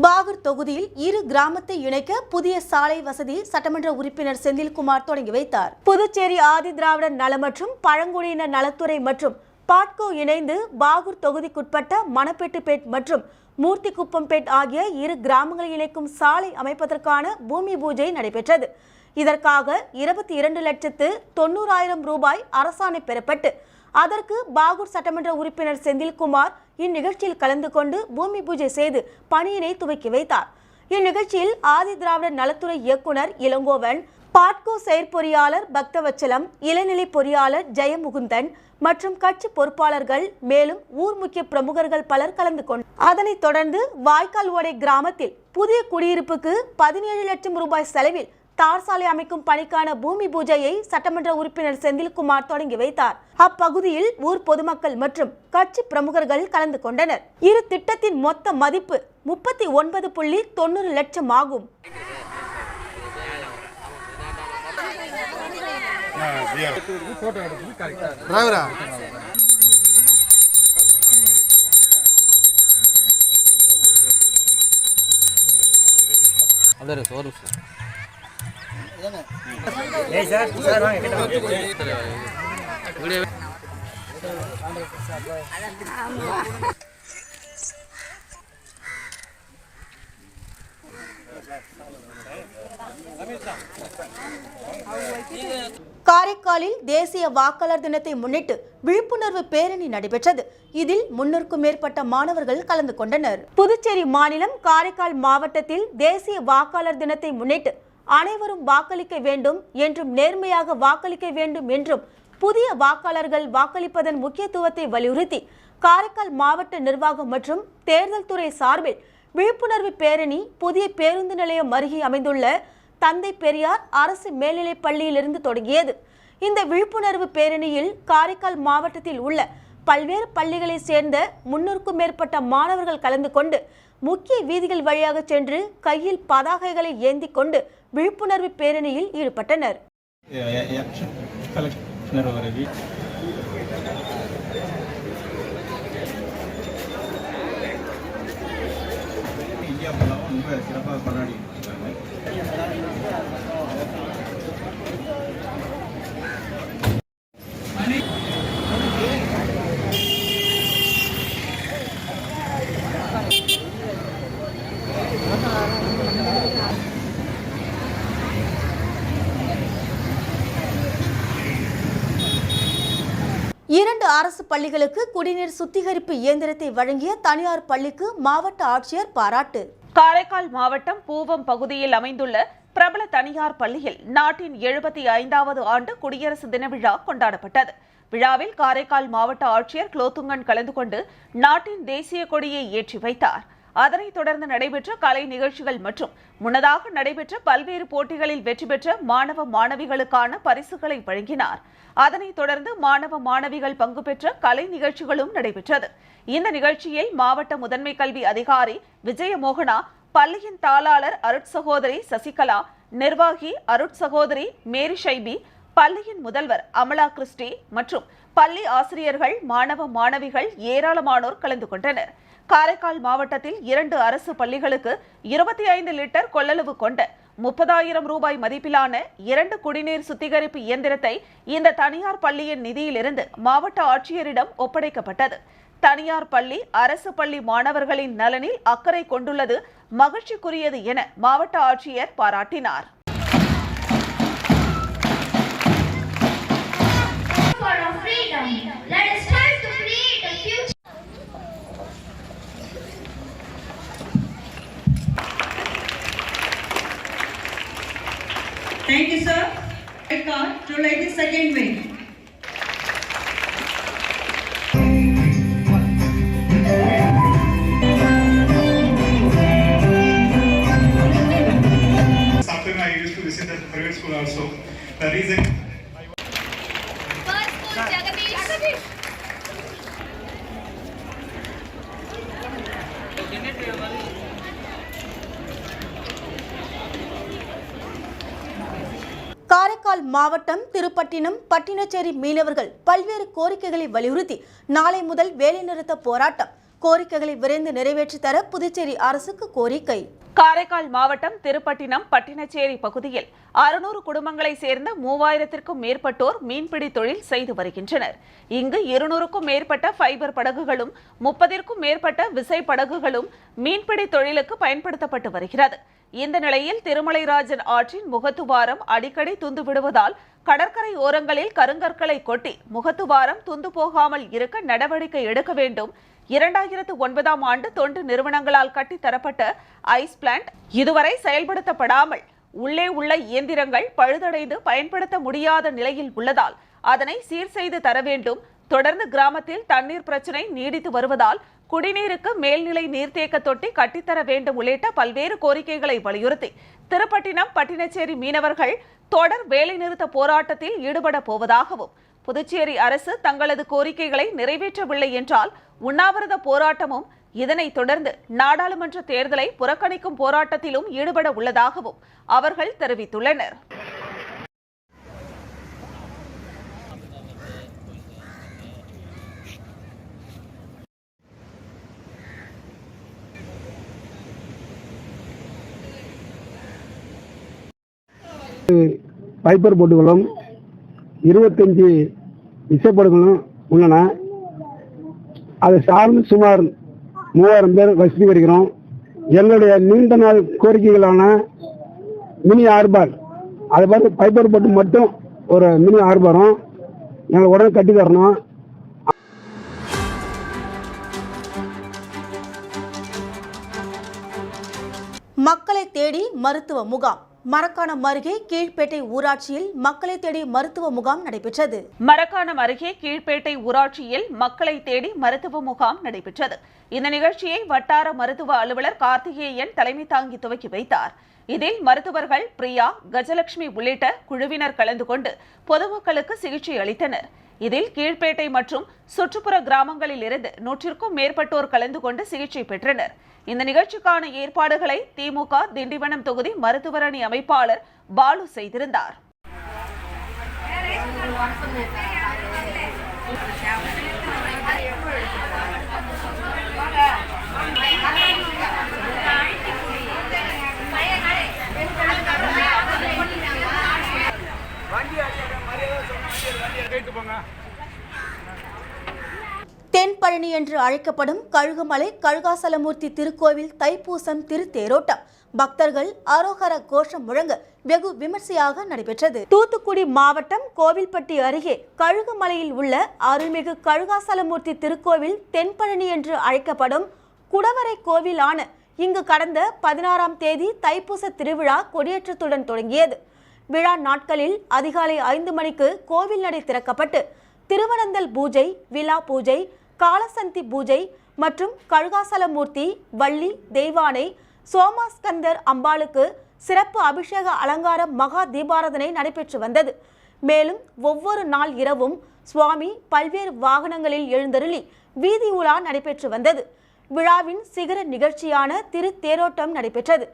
பாகூர் தொகுதியில் இரு கிராமத்தை இணைக்க புதிய சாலை வசதி சட்டமன்ற உறுப்பினர் செந்தில்குமார் தொடங்கி வைத்தார். புதுச்சேரி ஆதி திராவிடர் நல மற்றும் பழங்குடியினர் நலத்துறை மற்றும் பாட்கோ இணைந்து பாகூர் தொகுதிக்குட்பட்ட மணப்பேட்டுப்பேட் மற்றும் மூர்த்திக்குப்பம்பேட் ஆகிய இரு கிராமங்களை இணைக்கும் சாலை அமைப்பதற்கான பூமி பூஜை நடைபெற்றது. இதற்காக 22,90,000 ரூபாய் அரசாணை பெறப்பட்டு அதற்கு பாகூர் சட்டமன்ற உறுப்பினர் செந்தில்குமார் இந்நிகழ்ச்சியில் கலந்து கொண்டு பூமி பூஜை செய்து பணியினை துவக்கி வைத்தார். இந்நிகழ்ச்சியில் ஆதி திராவிடர் நலத்துறை இயக்குனர் இளங்கோவன், பாட்கோ செயற்பொறியாளர் பக்தவச்சலம், இளநிலை பொறியாளர் ஜெயமுகுந்தன் மற்றும் கட்சி பொறுப்பாளர்கள் மேலும் ஊர் முக்கிய பிரமுகர்கள் பலர் கலந்து கொண்டனர். அதனைத் தொடர்ந்து வாய்க்கால் ஓடை கிராமத்தில் புதிய குடியிருப்புக்கு 17 லட்சம் ரூபாய் செலவில் தார் சாலை அமைக்கும் பணிக்கான பூமி பூஜையை சட்டமன்ற உறுப்பினர் செந்தில்குமார் தொடங்கி வைத்தார். அப்பகுதியில் ஊர் பொதுமக்கள் மற்றும் கட்சி பிரமுகர்கள் கலந்து கொண்டனர். இரு திட்டத்தின் மொத்த மதிப்பு 39.90 லட்சம் ஆகும். காரைக்காலில் தேசிய வாக்காளர் தினத்தை முன்னிட்டு விழிப்புணர்வு பேரணி நடைபெற்றது. இதில் 300க்கும் மேற்பட்ட மாணவர்கள் கலந்து கொண்டனர். புதுச்சேரி மாநிலம் காரைக்கால் மாவட்டத்தில் தேசிய வாக்காளர் தினத்தை முன்னிட்டு அனைவரும் வாக்களிக்க வேண்டும் என்றும் நேர்மையாக வாக்களிக்க வேண்டும் என்றும் புதிய வாக்காளர்கள் வாக்களிப்பதன் முக்கியத்துவத்தை வலியுறுத்தி காரைக்கால் மாவட்ட நிர்வாகம் மற்றும் தேர்தல் துறை சார்பில் விழிப்புணர்வு பேரணி புதிய பேருந்து நிலையம் அருகே அமைந்துள்ள தந்தை பெரியார் அரசு மேல்நிலைப் பள்ளியிலிருந்து தொடங்கியது. இந்த விழிப்புணர்வு பேரணியில் காரைக்கால் மாவட்டத்தில் உள்ள பல்வேறு பள்ளிகளைச் சேர்ந்த 300க்கும் மேற்பட்ட மாணவர்கள் கலந்து கொண்டு முக்கிய வீதிகள் வழியாக சென்று கையில் பதாகைகளை ஏந்தி கொண்டு விழிப்புணர்வு பேரணியில் ஈடுபட்டனர். இந்தியா ஃபுல்லாகவும் ரொம்ப சிறப்பாக கொண்டாடி இருக்காங்க. இரண்டு அரசு பள்ளிகளுக்கு குடிநீர் சுத்திகரிப்பு இயந்திரத்தை வழங்கிய தனியார் பள்ளிக்கு மாவட்ட ஆட்சியர் பாராட்டு. காரைக்கால் மாவட்டம் பூவம் பகுதியில் அமைந்துள்ள பிரபல தனியார் பள்ளியில் நாட்டின் 75வது ஆண்டு குடியரசு தின விழா கொண்டாடப்பட்டது. விழாவில் காரைக்கால் மாவட்ட ஆட்சியர் குலோத்துங்கன் கலந்து கொண்டு நாட்டின் தேசிய கொடியை ஏற்றி வைத்தார். அதனைத் தொடர்ந்து நடைபெற்ற கலை நிகழ்ச்சிகள் மற்றும் முன்னதாக நடைபெற்ற பல்வேறு போட்டிகளில் வெற்றி பெற்ற மாணவ மாணவிகளுக்கான பரிசுகளை வழங்கினார். அதனைத் தொடர்ந்து மாணவ மாணவிகள் பங்கு பெற்ற கலை நிகழ்ச்சிகளும் நடைபெற்றது. இந்த நிகழ்ச்சியில் மாவட்ட முதன்மை கல்வி அதிகாரி விஜயமோகனா, பள்ளியின் தாளாளர் அருட்சகோதரி சசிகலா, நிர்வாகி அருட்சகோதரி மேரி ஷைபி, பள்ளியின் முதல்வர் அமலா கிறிஸ்டி மற்றும் பள்ளி ஆசிரியர்கள், மாணவ மாணவிகள் ஏராளமானோர் கலந்து கொண்டனர். காரைக்கால் மாவட்டத்தில் 2 அரசு பள்ளிகளுக்கு 25 லிட்டர் கொள்ளளவு கொண்ட 30,000 ரூபாய் மதிப்பிலான 2 குடிநீர் சுத்திகரிப்பு இயந்திரத்தை இந்த தனியார் பள்ளியின் நிதியிலிருந்து மாவட்ட ஆட்சியரிடம் ஒப்படைக்கப்பட்டது. தனியார் பள்ளி அரசு பள்ளி மாணவர்களின் நலனில் அக்கறை கொண்டுள்ளது மகிழ்ச்சிக்குரியது என மாவட்ட ஆட்சியர் பாராட்டினார். Thank you, sir. To light the second wing. After I used to visit the private school also. The reason. First school, Jagadish. Karaikal மாவட்டம் திருப்பட்டினம் பட்டினச்சேரி மீனவர்கள் பல்வேறு கோரிக்கைகளை வலியுறுத்தி நாளை முதல் வேலைநிறுத்த போராட்டம். கோரிக்கைகளை விரைந்து நிறைவேற்றி தர புதுச்சேரி அரசுக்கு கோரிக்கை. காரைக்கால் மாவட்டம் திருப்பட்டினம் பட்டினச்சேரி பகுதியில் 600 குடும்பங்களை சேர்ந்த 3000க்கும் மேற்பட்டோர் மீன்பிடி தொழில் செய்து வருகின்றனர். இங்கு 200க்கும் மேற்பட்ட ஃபைபர் படகுகளும் 30ற்கும் மேற்பட்ட விசை படகுகளும் மீன்பிடி தொழிலுக்கு பயன்படுத்தப்பட்டு வருகிறது. இந்த நிலையில் திருமலைராஜன் ஆற்றின் முகத்துவாரம் அடிக்கடி துந்து விடுவதால் கடற்கரை ஓரங்களில் கருங்கற்களை கொட்டி முகத்துவாரம் துந்து போகாமல் இருக்க நடவடிக்கை எடுக்க வேண்டும். 2009ஆம் ஆண்டு தொண்டு நிறுவனங்களால் கட்டித்தரப்பட்ட ஐஸ் பிளான்ட் இதுவரை செயல்படுத்தப்படாமல் உள்ளே உள்ள இயந்திரங்கள் பழுதடைந்து பயன்படுத்த முடியாத நிலையில் உள்ளதால் அதனை சீர் செய்து தர வேண்டும். தொடர்ந்து கிராமத்தில் தண்ணீர் பிரச்சினை நீடித்து வருவதால் குடிநீருக்கு மேல்நிலை நீர்த்தேக்க தொட்டி கட்டித்தர வேண்டும் உள்ளிட்ட பல்வேறு கோரிக்கைகளை வலியுறுத்தி திருப்பட்டினம் பட்டினச்சேரி மீனவர்கள் தொடர் வேலைநிறுத்த போராட்டத்தில் ஈடுபட போவதாகவும், புதுச்சேரி அரசு தங்களது கோரிக்கைகளை நிறைவேற்றவில்லை என்றால் உண்ணாவிரத போராட்டமும், இதனைத் தொடர்ந்து நாடாளுமன்ற தேர்தலை புறக்கணிக்கும் போராட்டத்திலும் ஈடுபட உள்ளதாகவும் அவர்கள் தெரிவித்துள்ளனர். பைப்பர் போட்டுகளும் 25 விசைப்படுகளும் உள்ளன. அதை சார்ந்து சுமார் 3000 பேர் வசதி வருகிறோம். எங்களுடைய நீண்ட நாள் கோரிக்கைகளான மினி ஆர்பார், அதை பார்த்து பைப்பர் போட்டு மட்டும் ஒரு மினி ஆர்பாரும் எங்களுக்கு உடனே கட்டி தரணும். மக்களை தேடி மருத்துவ முகாம். மரக்காணம் அருகே கீழ்பேட்டை ஊராட்சியில் மக்களை தேடி மருத்துவ முகாம் நடைபெற்றது. மரக்காணம் அருகே கீழ்பேட்டை ஊராட்சியில் மக்களை தேடி மருத்துவ முகாம் நடைபெற்றது. இந்த நிகழ்ச்சியை வட்டார மருத்துவ அலுவலர் கார்த்திகேயன் தலைமை தாங்கி துவக்கி வைத்தார். இதில் மருத்துவர்கள் பிரியா, கஜலட்சுமி உள்ளிட்ட குழுவினர் கலந்து கொண்டு பொதுமக்களுக்கு சிகிச்சை அளித்தனர். இதில் கீழ்பேட்டை மற்றும் சுற்றுப்புற கிராமங்களில் இருந்து 100க்கும் மேற்பட்டோர் கலந்து கொண்டு சிகிச்சை பெற்றனர். இந்த நிகழ்ச்சிக்கான ஏற்பாடுகளை திமுக திண்டிவனம் தொகுதி மருத்துவர் அணி அமைப்பாளர் பாலு செய்திருந்தார். தென்பழனி என்று அழைக்கப்படும் கழுகுமலை கழுகாசலமூர்த்தி திருக்கோவில் தைப்பூசம் திருத்தேரோட்டம் பக்தர்கள் அரோகர கோஷம் முழங்க வெகு விமர்சையாக நடைபெற்றது. தூத்துக்குடி மாவட்டம் கோவில்பட்டி அருகே கழுகுமலையில் உள்ள அருள்மிகு கழுகாசலமூர்த்தி திருக்கோவில் தென்பழனி என்று அழைக்கப்படும் குடவரை கோவிலான இங்கு கடந்த 16ஆம் தேதி தைப்பூச திருவிழா கொடியேற்றத்துடன் தொடங்கியது. விழா நாட்களில் அதிகாலை 5 மணிக்கு கோவில் நடை திறக்கப்பட்டு திருவனந்தல் பூஜை, விழா பூஜை, காலசந்தி பூஜை மற்றும் கழுகாசலமூர்த்தி, வள்ளி, தெய்வானை, சோமாஸ்கந்தர் அம்பாளுக்கு சிறப்பு அபிஷேக அலங்கார மகா தீபாராதனை நடைபெற்று வந்தது. மேலும் ஒவ்வொரு நாள் இரவும் சுவாமி பல்வேறு வாகனங்களில் எழுந்தருளி வீதி உலா நடைபெற்று வந்தது. விழாவின் சிகர நிகழ்ச்சியான திருத்தேரோட்டம் நடைபெற்றது.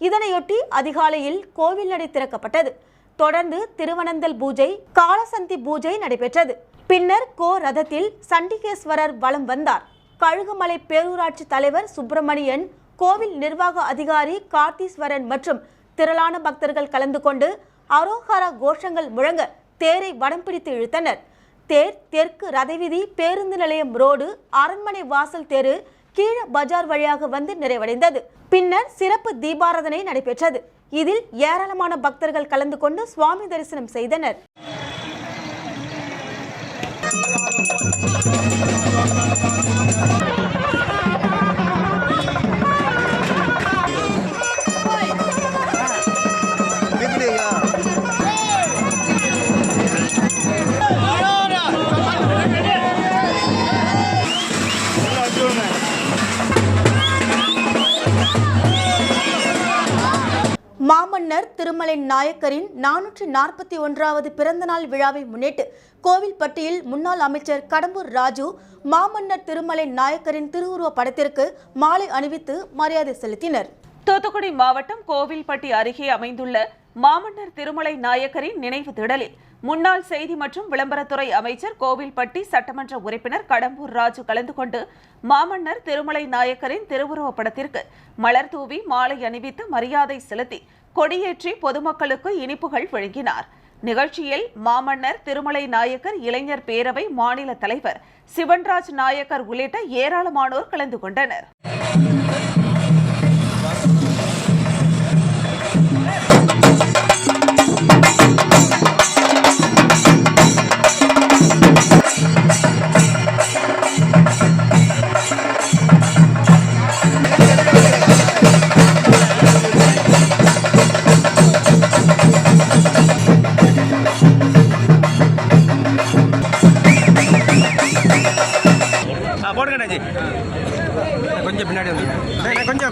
இதனையொட்டி அதிகாலையில் கோவில் நடை திறக்கப்பட்டது. தொடர்ந்து திருவனந்தல் பூஜை, காலசந்தி பூஜை நடைபெற்றது. பின்னர் கோ ரதத்தில் சண்டிகேஸ்வரர் வலம் வந்தார். கழுகுமலை பேரூராட்சி தலைவர் சுப்பிரமணியன், கோவில் நிர்வாக அதிகாரி கார்த்தீஸ்வரன் மற்றும் திரளான பக்தர்கள் கலந்து கொண்டு அரோஹரா கோஷங்கள் முழங்க தேரை வடம் பிடித்து இழுத்தனர். தேர் தெற்கு ரதவீதி, பேருந்து நிலையம் ரோடு, அரண்மனை வாசல் தெரு, கீழ பஜார் வழியாக வந்து நிறைவடைந்தது. பின்னர் சிறப்பு தீபாராதனை நடைபெற்றது. இதில் ஏராளமான பக்தர்கள் கலந்து கொண்டு சுவாமி தரிசனம் செய்தனர். மாமன்னர் திருமலை நாயக்கரின் 441வது பிறந்தநாள் விழாவை முன்னிட்டு கோவில்பட்டியில் முன்னாள் அமைச்சர் கடம்பூர் ராஜு மாமன்னர் திருமலை நாயக்கரின் திருவுருவ படத்திற்கு மாலை அணிவித்து மரியாதை செலுத்தினர். தூத்துக்குடி மாவட்டம் கோவில்பட்டி அருகே அமைந்துள்ள மாமன்னர் திருமலை நாயக்கரின் நினைவு திடலில் முன்னாள் செய்தி மற்றும் விளம்பரத்துறை அமைச்சர், கோவில்பட்டி சட்டமன்ற உறுப்பினர் கடம்பூர் ராஜு கலந்து கொண்டு மாமன்னர் திருமலை நாயக்கரின் திருவுருவ படத்திற்கு மலர் தூவி மாலை அணிவித்து மரியாதை செலுத்தி கொடியேற்றி பொதுமக்களுக்கு இனிப்புகள் வழங்கினார். நிகழ்ச்சியில் மாமன்னர் திருமலை நாயக்கர் இளைஞர் பேரவை மாநில தலைவர் சிவன்ராஜ் நாயக்கர் உள்ளிட்ட ஏராளமானோர் கலந்து கொண்டனர். கொஞ்சம் பின்னாடி வந்து கொஞ்சம்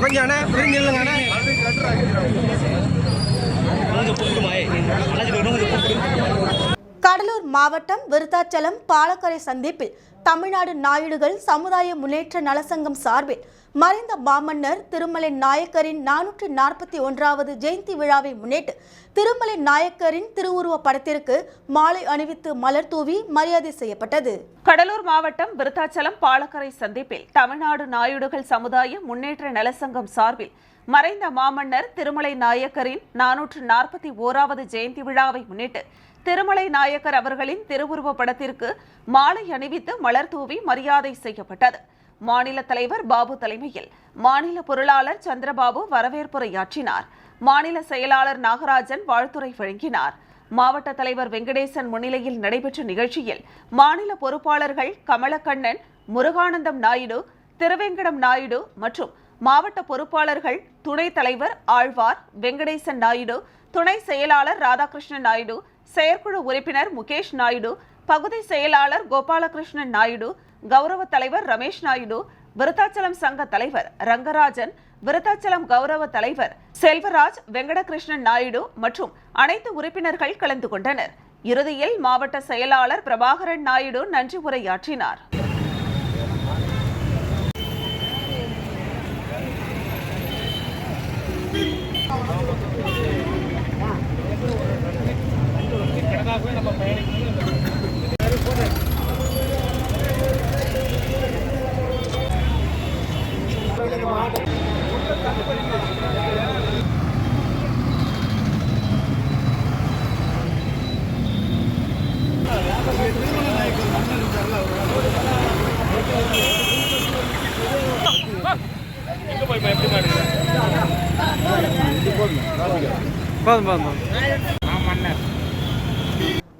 கடலூர் மாவட்டம் விருத்தாச்சலம் பாலக்கரை சந்திப்பில் தமிழ்நாடு நாயுடுகள் சமுதாய முன்னேற்ற நலசங்கம் சார்பில் மறைந்த மாமன்னர் திருமலை நாயக்கரின் 441வது ஜெயந்தி விழாவை முன்னிட்டு திருமலை நாயக்கரின் திருவுருவ படத்திற்கு மாலை அணிவித்து மலர் தூவி மரியாதை செய்யப்பட்டது. கடலூர் மாவட்டம் விருத்தாச்சலம் பாலக்கரை சந்திப்பில் தமிழ்நாடு நாயுடுகள் சமுதாய முன்னேற்ற நலசங்கம் சார்பில் மறைந்த மாமன்னர் திருமலை நாயக்கரின் 441வது ஜெயந்தி விழாவை முன்னிட்டு திருமலை நாயக்கர் அவர்களின் திருவுருவ படத்திற்கு மாலை அணிவித்து மலர் தூவி மரியாதை செய்யப்பட்டது. மாநில தலைவர் பாபு தலைமையில் மாநில பொருளாளர் சந்திரபாபு வரவேற்புரையாற்றினார். மாநில செயலாளர் நாகராஜன் வாழ்த்துரை வழங்கினார். மாவட்ட தலைவர் வெங்கடேசன் முன்னிலையில் நடைபெற்ற நிகழ்ச்சியில் மாநில பொறுப்பாளர்கள் கமலக்கண்ணன், முருகானந்தம் நாயுடு, திருவேங்கடம் நாயுடு மற்றும் மாவட்ட பொறுப்பாளர்கள் துணைத் தலைவர் ஆழ்வார், வெங்கடேசன் நாயுடு, துணை செயலாளர் ராதாகிருஷ்ணன் நாயுடு, செயற்குழு உறுப்பினர் முகேஷ் நாயுடு, பகுதி செயலாளர் கோபாலகிருஷ்ணன் நாயுடு, கௌரவ தலைவர் ரமேஷ் நாயுடு, விருத்தாச்சலம் சங்க தலைவர் ரங்கராஜன், விருத்தாச்சலம் கௌரவ தலைவர் செல்வராஜ், வெங்கடகிருஷ்ணன் நாயுடு மற்றும் அனைத்து உறுப்பினர்கள் கலந்து கொண்டனர். இறுதியில் மாவட்ட செயலாளர் பிரபாகரன் நாயுடு நன்றி உரையாற்றினார்.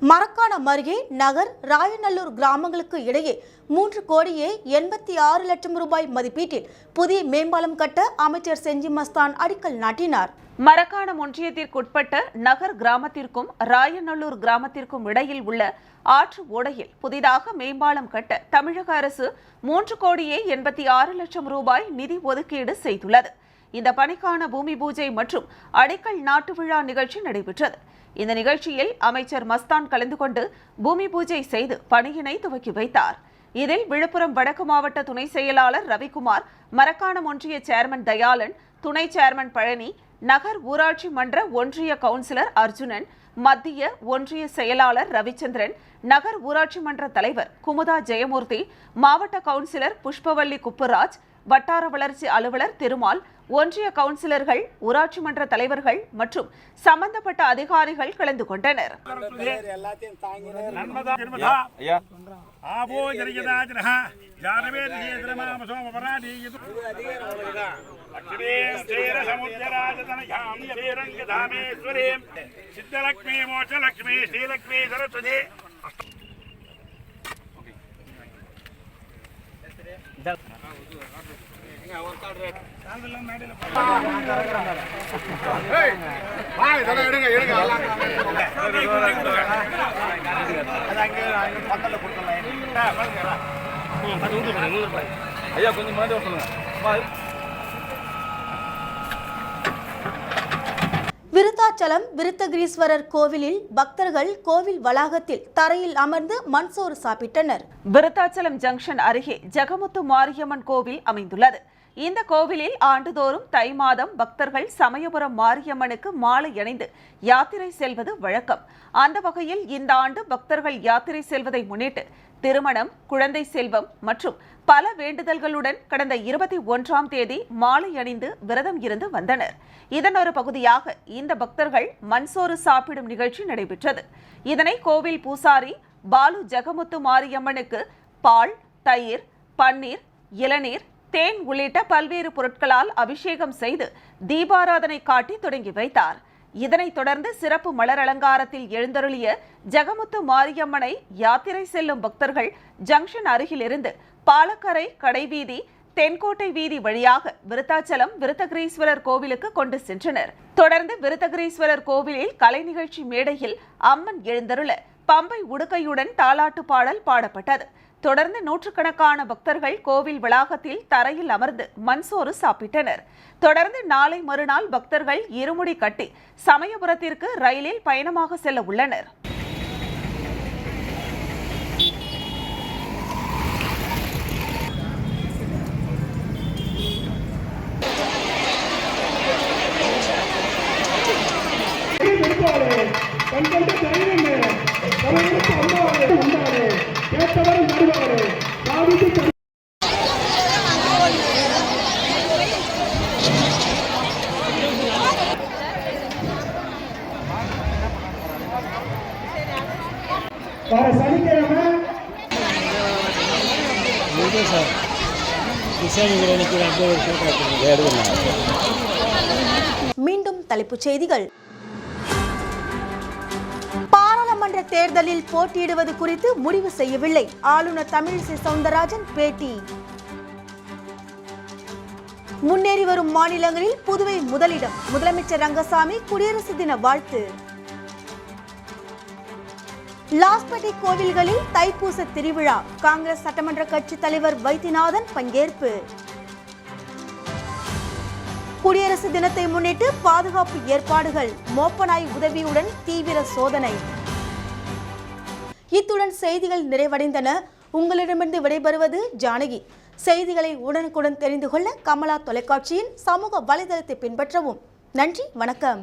மரக்காணம் அருகே நகர் ராயநல்லூர் கிராமங்களுக்கு இடையே 3,86 லட்சம் ரூபாய் மதிப்பீட்டில் புதிய மேம்பாலம் கட்ட அமைச்சர் செஞ்சி மஸ்தான் அடிக்கல் நாட்டினார். மரக்காணம் ஒன்றியத்திற்குட்பட்ட நகர் கிராமத்திற்கும் ராயநல்லூர் கிராமத்திற்கும் இடையில் உள்ள ஆற்று ஓடையில் புதிதாக மேம்பாலம் கட்ட தமிழக அரசு 3,86 லட்சம் ரூபாய் நிதி ஒதுக்கீடு செய்துள்ளது. இந்த பணிக்கான பூமி பூஜை மற்றும் அடிக்கல் நாட்டு விழா நிகழ்ச்சி நடைபெற்றது. இந்த நிகழ்ச்சியில் அமைச்சர் மஸ்தான் கலந்து கொண்டு பூமி பூஜை செய்து பணியினை துவக்கி வைத்தார். இதில் விழுப்புரம் வடக்கு மாவட்ட துணை செயலாளர் ரவிக்குமார், மரக்காணம் ஒன்றிய சேர்மன் தயாளன், துணை சேர்மன் பழனி, நகர் ஊராட்சி மன்ற ஒன்றிய கவுன்சிலர் அர்ஜுனன், மத்திய ஒன்றிய செயலாளர் ரவிச்சந்திரன், நகர் ஊராட்சி மன்ற தலைவர் குமுதா ஜெயமூர்த்தி, மாவட்ட கவுன்சிலர் புஷ்பவல்லி குப்புராஜ், வட்டார வளர்ச்சி அலுவலர் திருமால், ஒன்றிய கவுன்சிலர்கள், ஊராட்சி மன்ற தலைவர்கள் மற்றும் சம்பந்தப்பட்ட அதிகாரிகள் கலந்து கொண்டனர். சித்தலக்ஷ்மி, மோட்சலக்ஷ்மி, ஸ்ரீலக்ஷ்மி, சரஸ்வதி. ஐயா கொஞ்சம் முன்னாடி சொல்லுங்க. விருத்தாச்சலம் விருத்தகிரீஸ்வரர் கோவிலில் பக்தர்கள் கோவில் வளாகத்தில் தரையில் அமர்ந்து மண்சோறு சாப்பிட்டனர். விருத்தாச்சலம் ஜங்ஷன் அருகே ஜெகமுத்து மாரியம்மன் கோவில் அமைந்துள்ளது. இந்த கோவிலில் ஆண்டுதோறும் தை மாதம் பக்தர்கள் சமயபுரம் மாரியம்மனுக்கு மாலை அணிந்து யாத்திரை செல்வது வழக்கம். அந்த வகையில் இந்த ஆண்டு பக்தர்கள் யாத்திரை செல்வதை முன்னிட்டு திருமணம், குழந்தை செல்வம் மற்றும் பல வேண்டுதல்களுடன் கடந்த 21ஆம் தேதி மாலை அணிந்து விரதம் இருந்து வந்தனர். இதன் ஒரு பகுதியாக இந்த பக்தர்கள் மண்சோறு சாப்பிடும் நிகழ்ச்சி நடைபெற்றது. இதனை கோவில் பூசாரி பாலு ஜெகமுத்து மாரியம்மனுக்கு பால், தயிர், பன்னீர், இளநீர், தேன் உள்ளிட்ட பல்வேறு பொருட்களால் அபிஷேகம் செய்து தீபாராதனை காட்டி தொடங்கி வைத்தார். இதனைத் தொடர்ந்து சிறப்பு மலர் அலங்காரத்தில் எழுந்தருளிய ஜெகமுத்து மாரியம்மனை யாத்திரை செல்லும் பக்தர்கள் ஜங்ஷன் அருகிலிருந்து பாலக்கரை, கடைவீதி, தென்கோட்டை வீதி வழியாக விருத்தாச்சலம் விருத்தகிரீஸ்வரர் கோவிலுக்கு கொண்டு சென்றனர். தொடர்ந்து விருத்தகிரீஸ்வரர் கோவிலில் கலை நிகழ்ச்சி மேடையில் அம்மன் எழுந்தருள பம்பை உடுக்கையுடன் தாலாட்டு பாடல் பாடப்பட்டது. தொடர்ந்து நூற்றுக்கணக்கான பக்தர்கள் கோவில் வளாகத்தில் தரையில் அமர்ந்து மண்சோறு சாப்பிட்டனர். தொடர்ந்து நாளை மறுநாள் பக்தர்கள் இருமுடி கட்டி சமயபுரத்திற்கு ரயிலில் பயணமாக செல்ல உள்ளனர். மீண்டும் தலைப்புச் செய்திகள். பாராளுமன்ற தேர்தலில் போட்டியிடுவது குறித்து முடிவு செய்யவில்லை, ஆளுநர் தமிழிசை சவுந்தரராஜன் பேட்டி. முன்னேறி வரும் மாநிலங்களில் புதுவை முதலிடம், முதலமைச்சர் ரங்கசாமி குடியரசு தின வாழ்த்து. லாஸ்பேட்டை கோவில்களில் தைப்பூச திருவிழா, காங்கிரஸ் சட்டமன்ற கட்சி தலைவர் வைத்தியநாதன் பங்கேற்பு. குடியரசு தினத்தை முன்னிட்டு பாதுகாப்பு ஏற்பாடுகள், மோப்பநாய் உதவியுடன் தீவிர சோதனை. இத்துடன் செய்திகள் நிறைவடைந்தன. உங்களிடமிருந்து விடைபெறுவது ஜானகி. செய்திகளை உடனுக்குடன் தெரிந்து கொள்ள கமலா தொலைக்காட்சியின் சமூக வலைதளத்தை பின்பற்றவும். நன்றி, வணக்கம்.